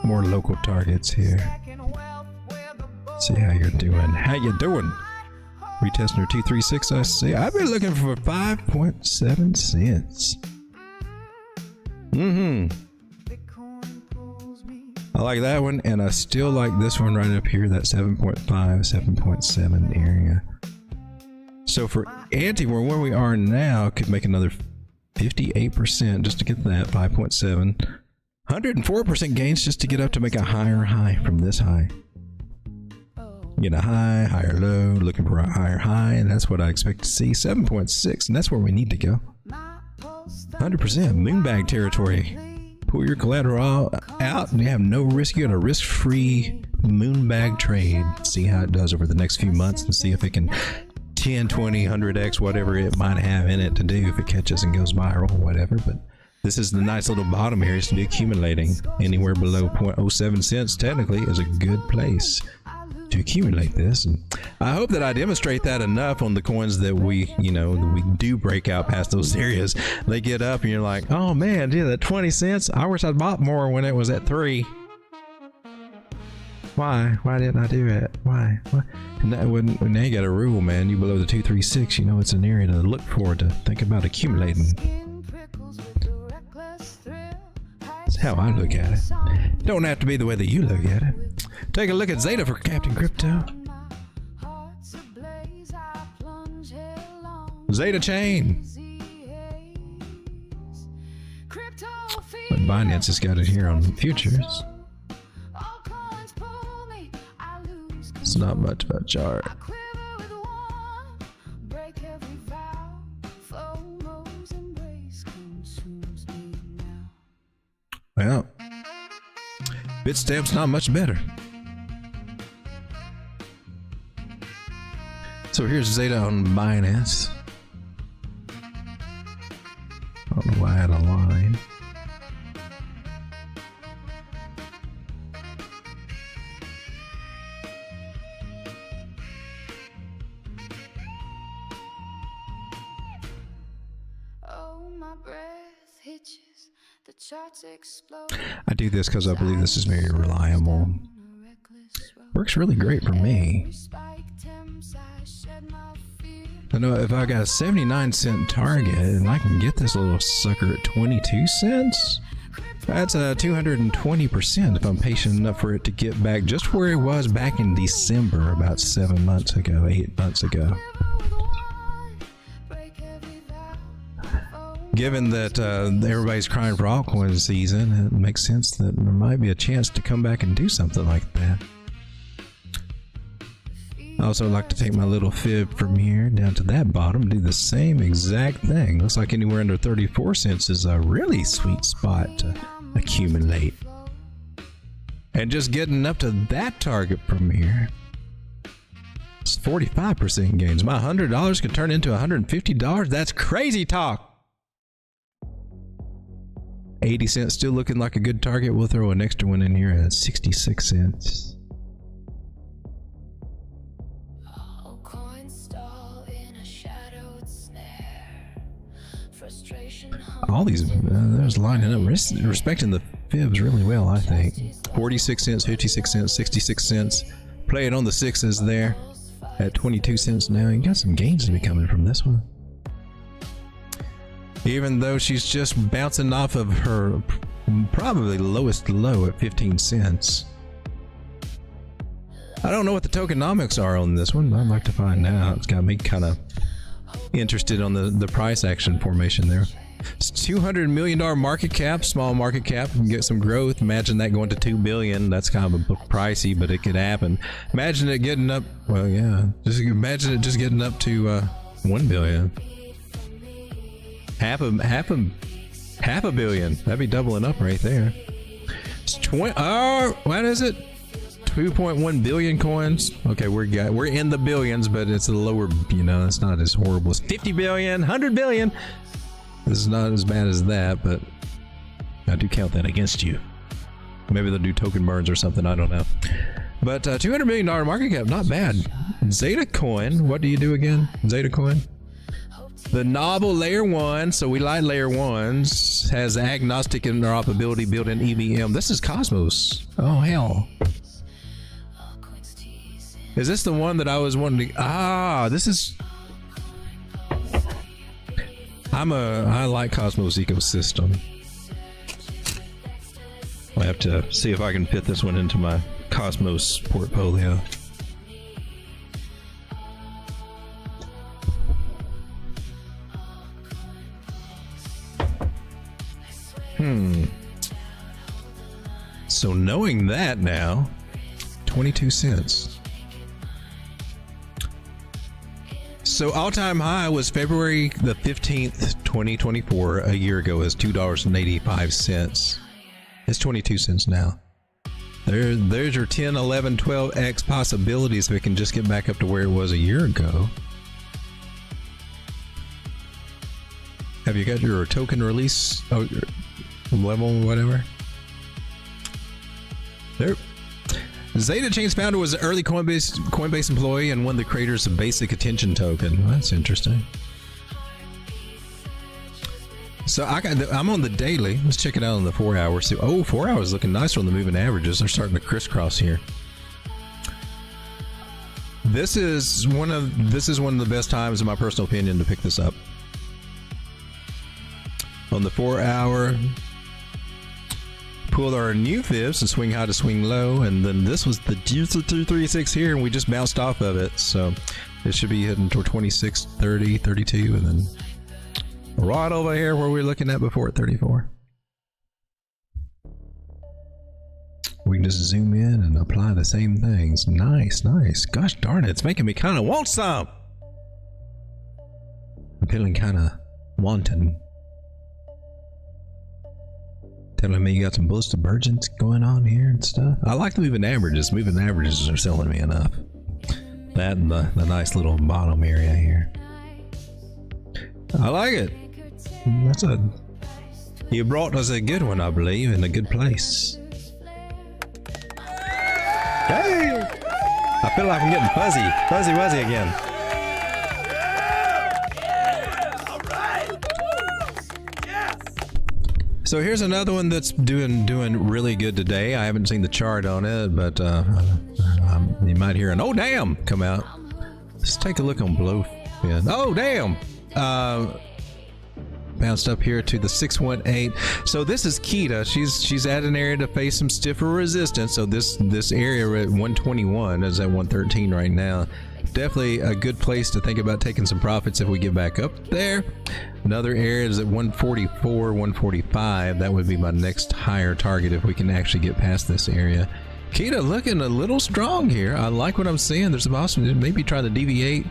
S2: more local targets here. See how you're doing. How you doing? Retesting her 236. I see. I've been looking for 5.7 cents. I like that one, and I still like this one right up here. That 7.5, 7.7 area. So for ante, where we are now, could make another 58% just to get that 5.7. 104% gains just to get up to make a higher high from this high. Get a high, higher low, looking for a higher high, and that's what I expect to see. 7.6, and that's where we need to go. 100% moonbag territory. Pull your collateral out and you have no risk. You got a risk-free moonbag trade. See how it does over the next few months and see if it can 10, 20, 100x, whatever it might have in it to do if it catches and goes viral, whatever. But this is the nice little bottom here. It's to be accumulating. Anywhere below 0.07 cents technically is a good place to accumulate this. And I hope that I demonstrate that enough on the coins that we, you know, that we do break out past those areas. They get up and you're like, oh man, yeah, that 20 cents. I wish I'd bought more when it was at 3. Why didn't I do it? Why? And that wouldn't. Now you got a rule, man. You below the 236, you know it's an area to look for, to think about accumulating. That's how I look at it. Don't have to be the way that you look at it. Take a look at Zeta for Captain Crypto. Zeta chain. But Binance has got it here on futures. It's not much of a chart. Well, Bitstamp's not much better. So here's Zeta on Binance. I don't know why I had a line. I do this because I believe this is very reliable. Works really great for me. I know if I got a 79-cent target and I can get this little sucker at 22 cents, that's a 220% if I'm patient enough for it to get back just where it was back in December, about 7 months ago, 8 months ago. Given that everybody's crying for altcoin season, it makes sense that there might be a chance to come back and do something like that. I also like to take my little fib from here down to that bottom, do the same exact thing. Looks like anywhere under 34 cents is a really sweet spot to accumulate. And just getting up to that target from here, it's 45% gains. My $100 could turn into $150. That's crazy talk. 80 cents still looking like a good target. We'll throw an extra one in here at 66 cents. All these, there's lining up, respecting the fibs really well, I think. 46 cents, 56 cents, 66 cents. Play it on the sixes there at 22 cents now. You got some gains to be coming from this one. Even though she's just bouncing off of her probably lowest low at 15 cents. I don't know what the tokenomics are on this one, but I'd like to find out. It's got me kind of interested on the price action formation there. It's $200 million market cap, small market cap. You can get some growth. Imagine that going to $2 billion. That's kind of a pricey, but it could happen. Imagine it getting up. Well, yeah. Just imagine it just getting up to $1 billion. Half a billion. That'd be doubling up right there. It's 20. Oh, what is it? 2.1 billion coins. Okay, we're in the billions, but it's a lower. You know, it's not as horrible as 50 billion, 100 billion. This is not as bad as that, but I do count that against you. Maybe they'll do token burns or something. I don't know. But $200 million market cap, not bad. Zeta Coin. What do you do again? Zeta Coin. The novel layer 1, so we like layer 1s, has agnostic interoperability built-in EVM. This is Cosmos. Oh, hell. Is this the one that I was wanting to... this is... I like Cosmos ecosystem. I have to see if I can fit this one into my Cosmos portfolio. So knowing that now, 22 cents. So all-time high was February the 15th, 2024. A year ago is $2.85. It's 22 cents now. There's your 10, 11, 12x possibilities if it can just get back up to where it was a year ago. Have you got your token release level, whatever? There. Zeta Chain's founder was an early Coinbase employee and one of the creators of Basic Attention Token. Well, that's interesting. So I'm on the daily. Let's check it out on the 4 hour. See, 4 hours looking nicer on the moving averages. They're starting to crisscross here. This is one of the best times, in my personal opinion, to pick this up. On the 4 hour, pulled our new fibs and swing high to swing low, and then this was the 236 here, and we just bounced off of it. So it should be heading toward 26, 30, 32, and then right over here where we were looking at before at 34. We can just zoom in and apply the same things. Nice, nice. Gosh darn it, it's making me kind of want some. I'm feeling kind of wanton. Telling me you got some bullish divergence going on here and stuff. I like the moving averages. Moving averages are selling me enough. That and the nice little bottom area here. I like it. You brought us a good one, I believe, in a good place. Hey! I feel like I'm getting fuzzy wuzzy again. So here's another one that's doing really good today. I haven't seen the chart on it, but you might hear an "oh damn" come out. Let's take a look on Blowfin. Oh, damn! Bounced up here to the 618. So this is Kita. She's at an area to face some stiffer resistance. So this area at 121 is at 113 right now. Definitely a good place to think about taking some profits if we get back up there. Another area is at 144, 145. That would be my next higher target if we can actually get past this area. Kita looking a little strong here. I like what I'm seeing. There's a possibility maybe try to deviate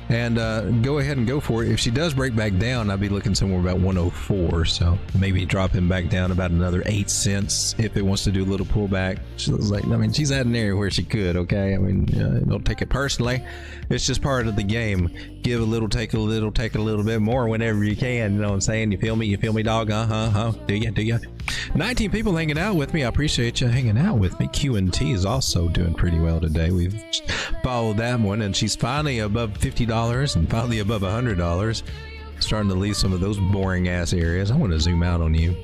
S2: and go ahead and go for it. If she does break back down, I'd be looking somewhere about 104, so maybe dropping back down about another 8 cents if it wants to do a little pullback. She's like, I mean, she's at an area where she could, okay? I mean, don't take it personally. It's just part of the game. Give a little, take a little, take a little bit more whenever you can. You know what I'm saying? You feel me? You feel me, dog? Do ya? 19 people hanging out with me. I appreciate you hanging out with me. Q&T is also doing pretty well today. We've followed that one, and she's finally above $50 and finally above $100. Starting to leave some of those boring ass areas. I want to zoom out on you.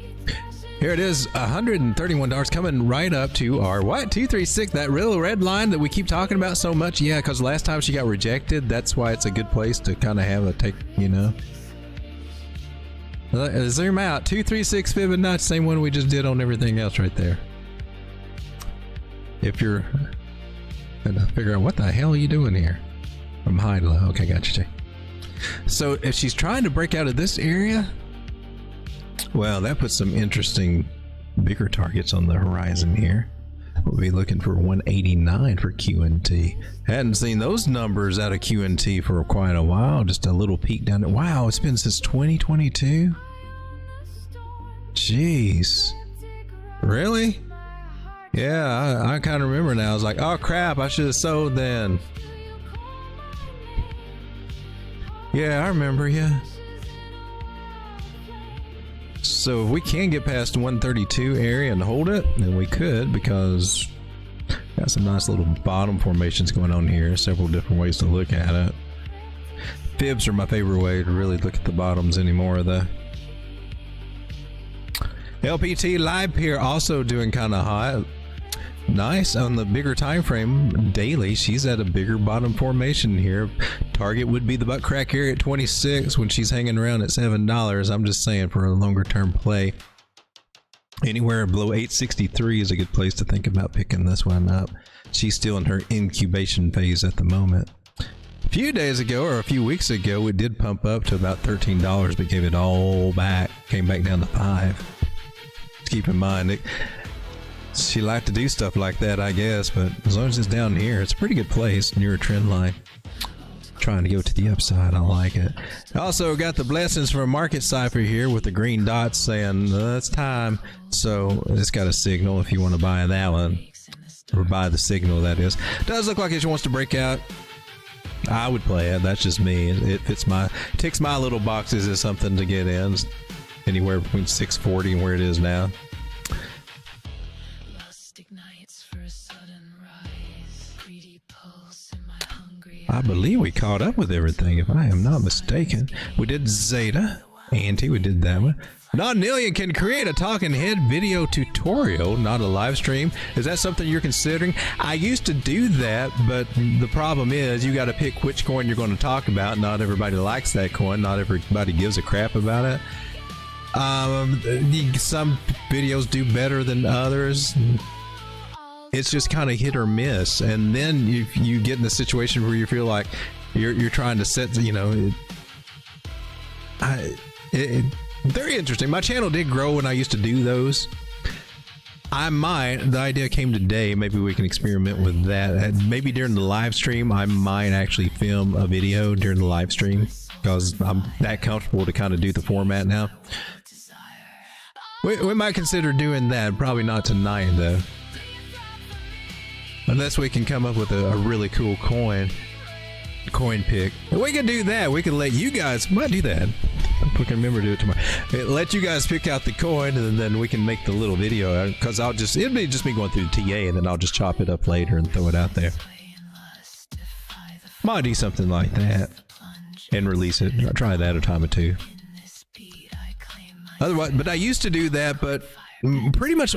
S2: Here it is, $131 coming right up to our 236, that real red line that we keep talking about so much. Yeah, because last time she got rejected, that's why it's a good place to kind of have a take, you know. Zoom out, 236 Fibonacci, same one we just did on everything else right there. If you're gonna figure out what the hell are you doing here from high to low. Okay, got you. So if she's trying to break out of this area, well, that puts some interesting bigger targets on the horizon here. We'll be looking for 189 for Q&T. Hadn't seen those numbers out of Q&T for quite a while. Just a little peek down there. Wow, it's been since 2022. Jeez. Really? Yeah, I kind of remember now. I was like, oh crap, I should have sold then. Yeah, I remember, yeah. So if we can get past 132 area and hold it, then we could, because got some nice little bottom formations going on here. Several different ways to look at it. Fibs are my favorite way to really look at the bottoms anymore, though. LPT live here also doing kind of hot. Nice on the bigger time frame daily. She's at a bigger bottom formation here. Target would be the butt crack area at 26 when she's hanging around at $7. I'm just saying, for a longer term play, anywhere below 863 is a good place to think about picking this one up. She's still in her incubation phase at the moment. A few days ago, or a few weeks ago, it did pump up to about $13 but gave it all back, came back down to $5. Keep in mind, she liked to do stuff like that, I guess, but as long as it's down here, it's a pretty good place near a trend line. Trying to go to the upside, I like it. Also got the blessings from Market Cipher here with the green dots saying it's time. So it's got a signal if you want to buy that one, or buy the signal, that is. Does look like it wants to break out. I would play it. That's just me. It fits ticks my little boxes as something to get in. Anywhere between 640 and where it is now. I believe we caught up with everything, if I am not mistaken. We did Zeta, Anti, we did that one. Non-Nillion can create a talking head video tutorial, not a live stream. Is that something you're considering? I used to do that, but the problem is you got to pick which coin you're going to talk about. Not everybody likes that coin. Not everybody gives a crap about it. Some videos do better than others. It's just kind of hit or miss, and then you get in a situation where you feel like you're trying to set, you know. Very interesting. My channel did grow when I used to do those. The idea came today. Maybe we can experiment with that. Maybe during the live stream, I might actually film a video during the live stream, because I'm that comfortable to kind of do the format now. We might consider doing that. Probably not tonight, though. Unless we can come up with a really cool coin pick. We can do that. We can let you guys, might do that. We can remember to do it tomorrow. Let you guys pick out the coin, and then we can make the little video, because it'll be just me going through the TA, and then I'll just chop it up later and throw it out there. Might do something like that and release it. I'll try that a time or two. Otherwise, but I used to do that, but pretty much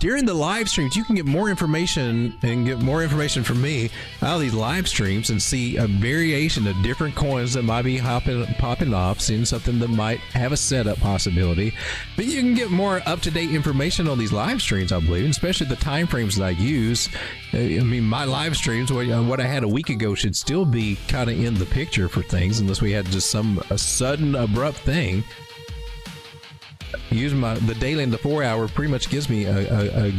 S2: during the live streams, you can get more information and get more information from me out of these live streams and see a variation of different coins that might be popping off, seeing something that might have a setup possibility. But you can get more up-to-date information on these live streams, I believe, especially the time frames that I use. I mean, my live streams, what I had a week ago, should still be kind of in the picture for things, unless we had just a sudden abrupt thing. Using the daily and the 4 hour pretty much gives me a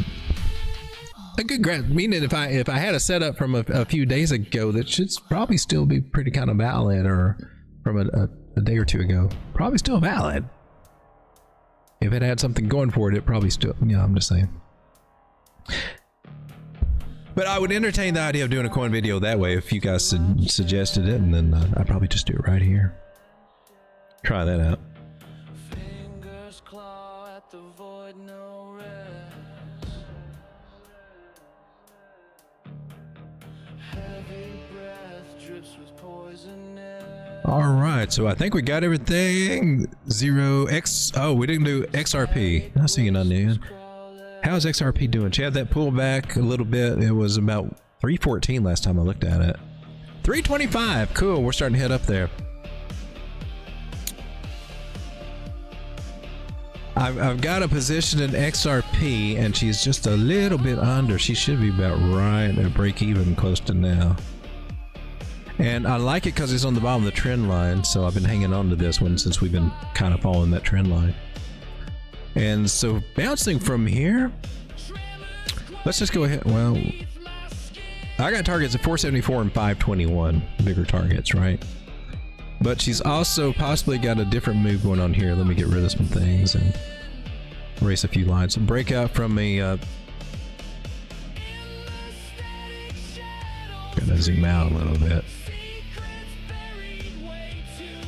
S2: good grasp. Meaning, if I had a setup from a few days ago, that should probably still be pretty kind of valid, or from a day or two ago, probably still valid. If it had something going for it, it probably still. Yeah, I'm just saying. But I would entertain the idea of doing a coin video that way if you guys suggested it, and then I'd probably just do it right here. Try that out. All right, so I think we got everything. 0x. Oh, we didn't do XRP. I see you on there. How's XRP doing? Chad, that pulled back a little bit. It was about 314 last time I looked at it. 325. Cool. We're starting to head up there. I've got a position in XRP, and she's just a little bit under. She should be about right at break even, close to now. And I like it because it's on the bottom of the trend line, so I've been hanging on to this one since we've been kind of following that trend line. And so bouncing from here, let's just go ahead. Well, I got targets at 474 and 521, bigger targets, right? But she's also possibly got a different move going on here. Let me get rid of some things and erase a few lines. So break out from a gotta zoom out a little bit.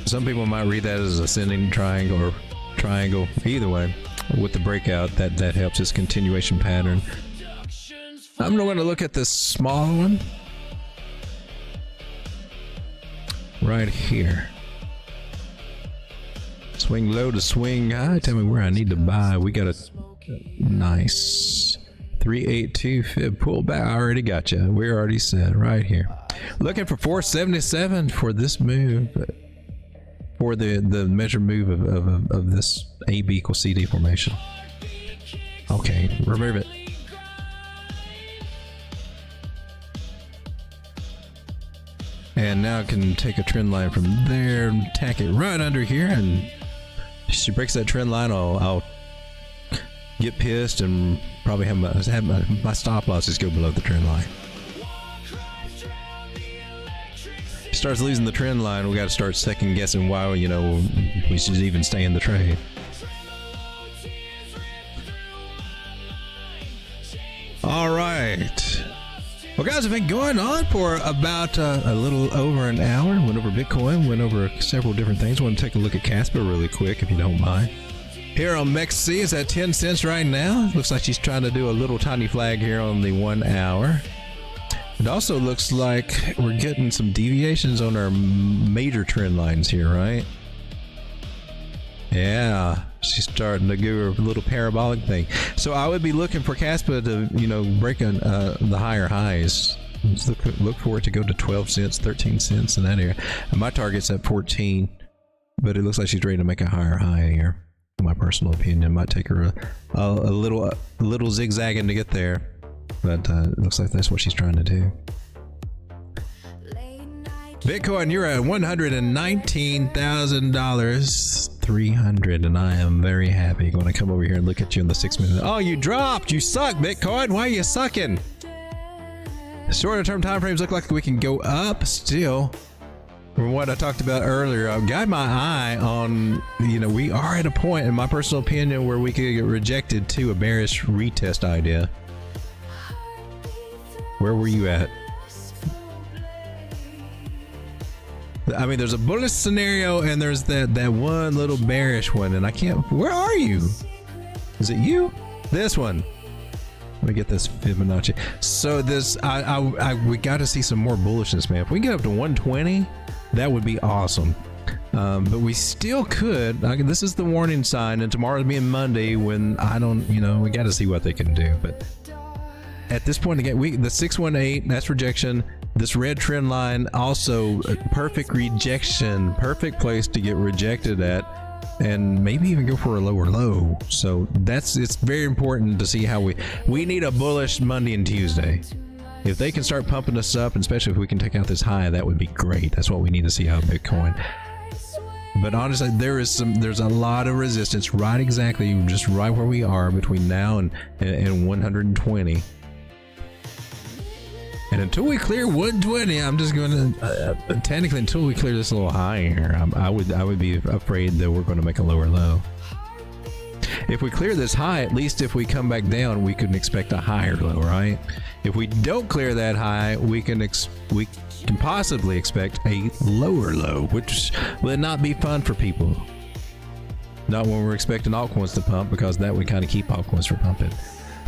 S2: Some people might read that as ascending triangle or triangle. Either way, with the breakout, that helps this continuation pattern. I'm going to look at this small one right here. Swing low to swing high. Tell me where I need to buy. We got a nice 382 fib pull back. I already got you. We're already set right here. Looking for 477 for this move. For the measured move of this AB equals CD formation. Okay, remove it. And now I can take a trend line from there and tack it right under here, and if she breaks that trend line, I'll get pissed and probably have my stop losses go below the trend line. Starts losing the trend line, we got to start second guessing why, we should even stay in the trade. All right. Well, guys, have been going on for about a little over an hour. Went over Bitcoin, went over several different things. Want to take a look at Casper really quick, if you don't mind. Here on MEXC is at 10 cents right now. Looks like she's trying to do a little tiny flag here on the 1 hour. It also looks like we're getting some deviations on our major trend lines here, right? Yeah, she's starting to do a little parabolic thing. So I would be looking for Casper to, break the higher highs. Look for it to go to 12 cents, 13 cents in that area. And my target's at 14, but it looks like she's ready to make a higher high here. In my personal opinion, it might take her a little zigzagging to get there. But it looks like that's what she's trying to do. Bitcoin, you're at $119,000, 300, and I am very happy. Going to come over here and look at you in the 6 minutes. Oh, you dropped! You suck, Bitcoin! Why are you sucking? Shorter term time frames look like we can go up still. From what I talked about earlier, I've got my eye on, we are at a point, in my personal opinion, where we could get rejected to a bearish retest idea. Where were you at? I mean, there's a bullish scenario and there's that one little bearish one, and I can't. Where are you? Is it you? This one. Let me get this Fibonacci. So this, we got to see some more bullishness, man. If we get up to 120, that would be awesome. But we still could. This is the warning sign, and tomorrow's being Monday when I don't, we got to see what they can do. But at this point, again, the 618, that's rejection. This red trend line, also a perfect rejection, perfect place to get rejected at, and maybe even go for a lower low. So it's very important to see how we need a bullish Monday and Tuesday. If they can start pumping us up, and especially if we can take out this high, that would be great. That's what we need to see out of Bitcoin. But honestly, there's a lot of resistance just right where we are between now and 120. And until we clear 120, I'm just going to technically until we clear this little high here, I would be afraid that we're going to make a lower low. If we clear this high, at least if we come back down, we can expect a higher low, right? If we don't clear that high, we can possibly expect a lower low, which will not be fun for people. Not when we're expecting altcoins to pump, because that would kind of keep altcoins from pumping.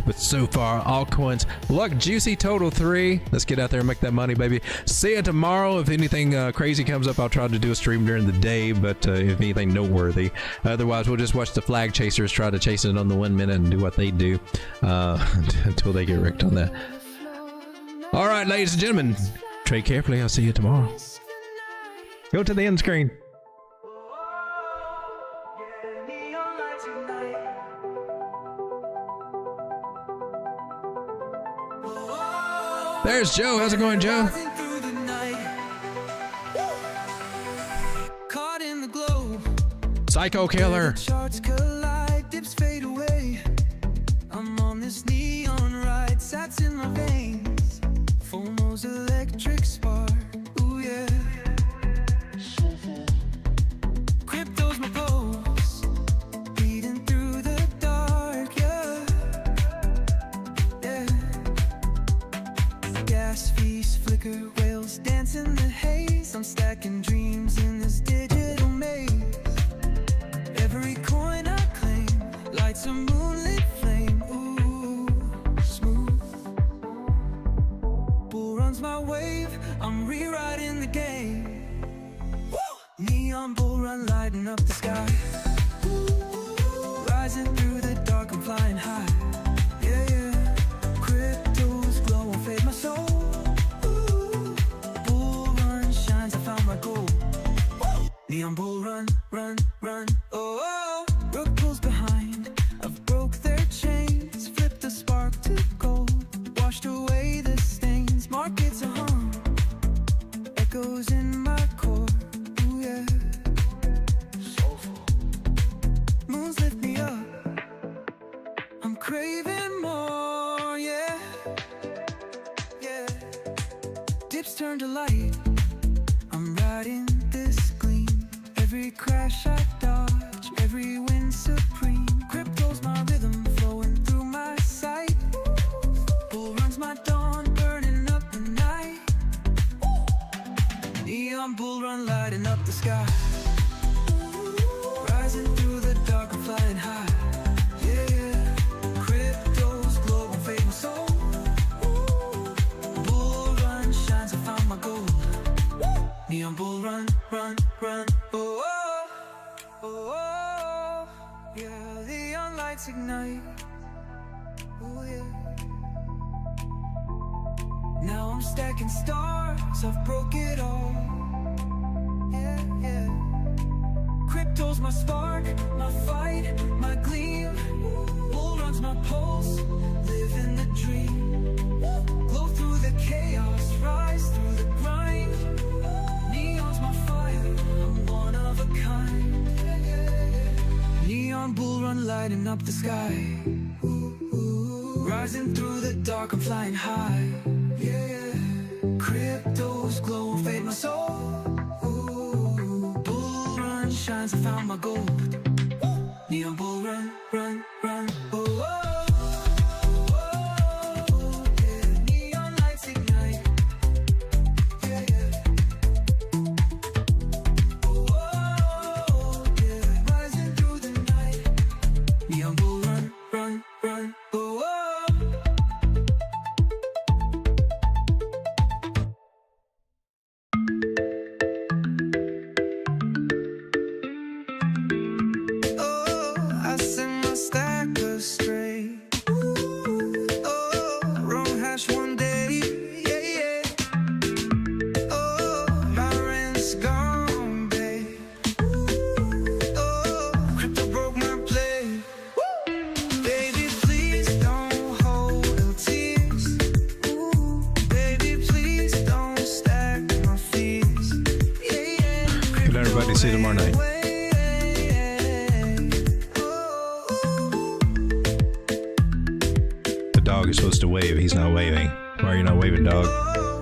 S2: But so far, altcoins look juicy. Total 3. Let's get out there and make that money, baby. See you tomorrow. If anything crazy comes up, I'll try to do a stream during the day, but if anything noteworthy. Otherwise, we'll just watch the flag chasers try to chase it on the 1 minute and do what they do until they get wrecked on that. All right, ladies and gentlemen, trade carefully. I'll see you tomorrow. Go to the end screen. There's Joe. How's it going, Joe? Psycho killer.
S1: Charts collide, dips fade away. I'm on this neon ride, sats in my veins. FOMO's electric spark. Ooh yeah. Crypto's my pulse, bleeding through the dark. Yeah. Gas fees flicker, whales dance in the haze. I'm stacking dreams in this digital maze. Every coin I claim lights a moonlit flame. Ooh, smooth. Bull runs my wave, I'm rewriting the game. Woo! Neon bull run lighting up the sky. Rising through the dark, I'm flying high. Yeah, yeah. Crypto's glow won't fade my soul. Ooh. Bull run shines, I found my goal. Woo! Neon bull run, run, run. Oh, oh. Rook pulls behind. I've broke their chains. Flipped the spark to gold. Washed away the stains. Markets are hung. Echoes in my core. Ooh, yeah. Soulful. Moons lift me up. I'm craving more, yeah. Yeah. Dips turn to light. I'm riding this gleam. Every crash I dodge, every win supreme. Crypto's my rhythm flowing through my sight. Bull runs my dawn, burning up the night. Neon bull run lighting up the sky. Rising through the dark, I'm flying high. Yeah, yeah. Crypto's glow won't fade my soul. Bull run shines, I found my gold. Neon bull run, run, run. Oh, oh, oh, oh. Yeah, the lights ignite. Oh, yeah. Now I'm stacking stars, I've broke it all. Yeah, yeah. Crypto's my spark, my fight, my gleam. Bull runs my pulse, live in the dream. Glow through the chaos, rise through the grind. Neon's my fire, I'm one of a kind. Neon bull run lighting up the sky. Rising through the dark, I'm flying high. Yeah, crypto's glow won't fade my soul. Bull run shines, I found my gold. Neon bull run, run, run. Oh, oh, oh, yeah. Neon lights ignite. Yeah, yeah. Oh, oh, yeah. Rising through the night. Neon bull run, run, run. Oh, oh.
S2: see you tomorrow night. The dog is supposed to wave. He's not waving. Why are you not waving, dog?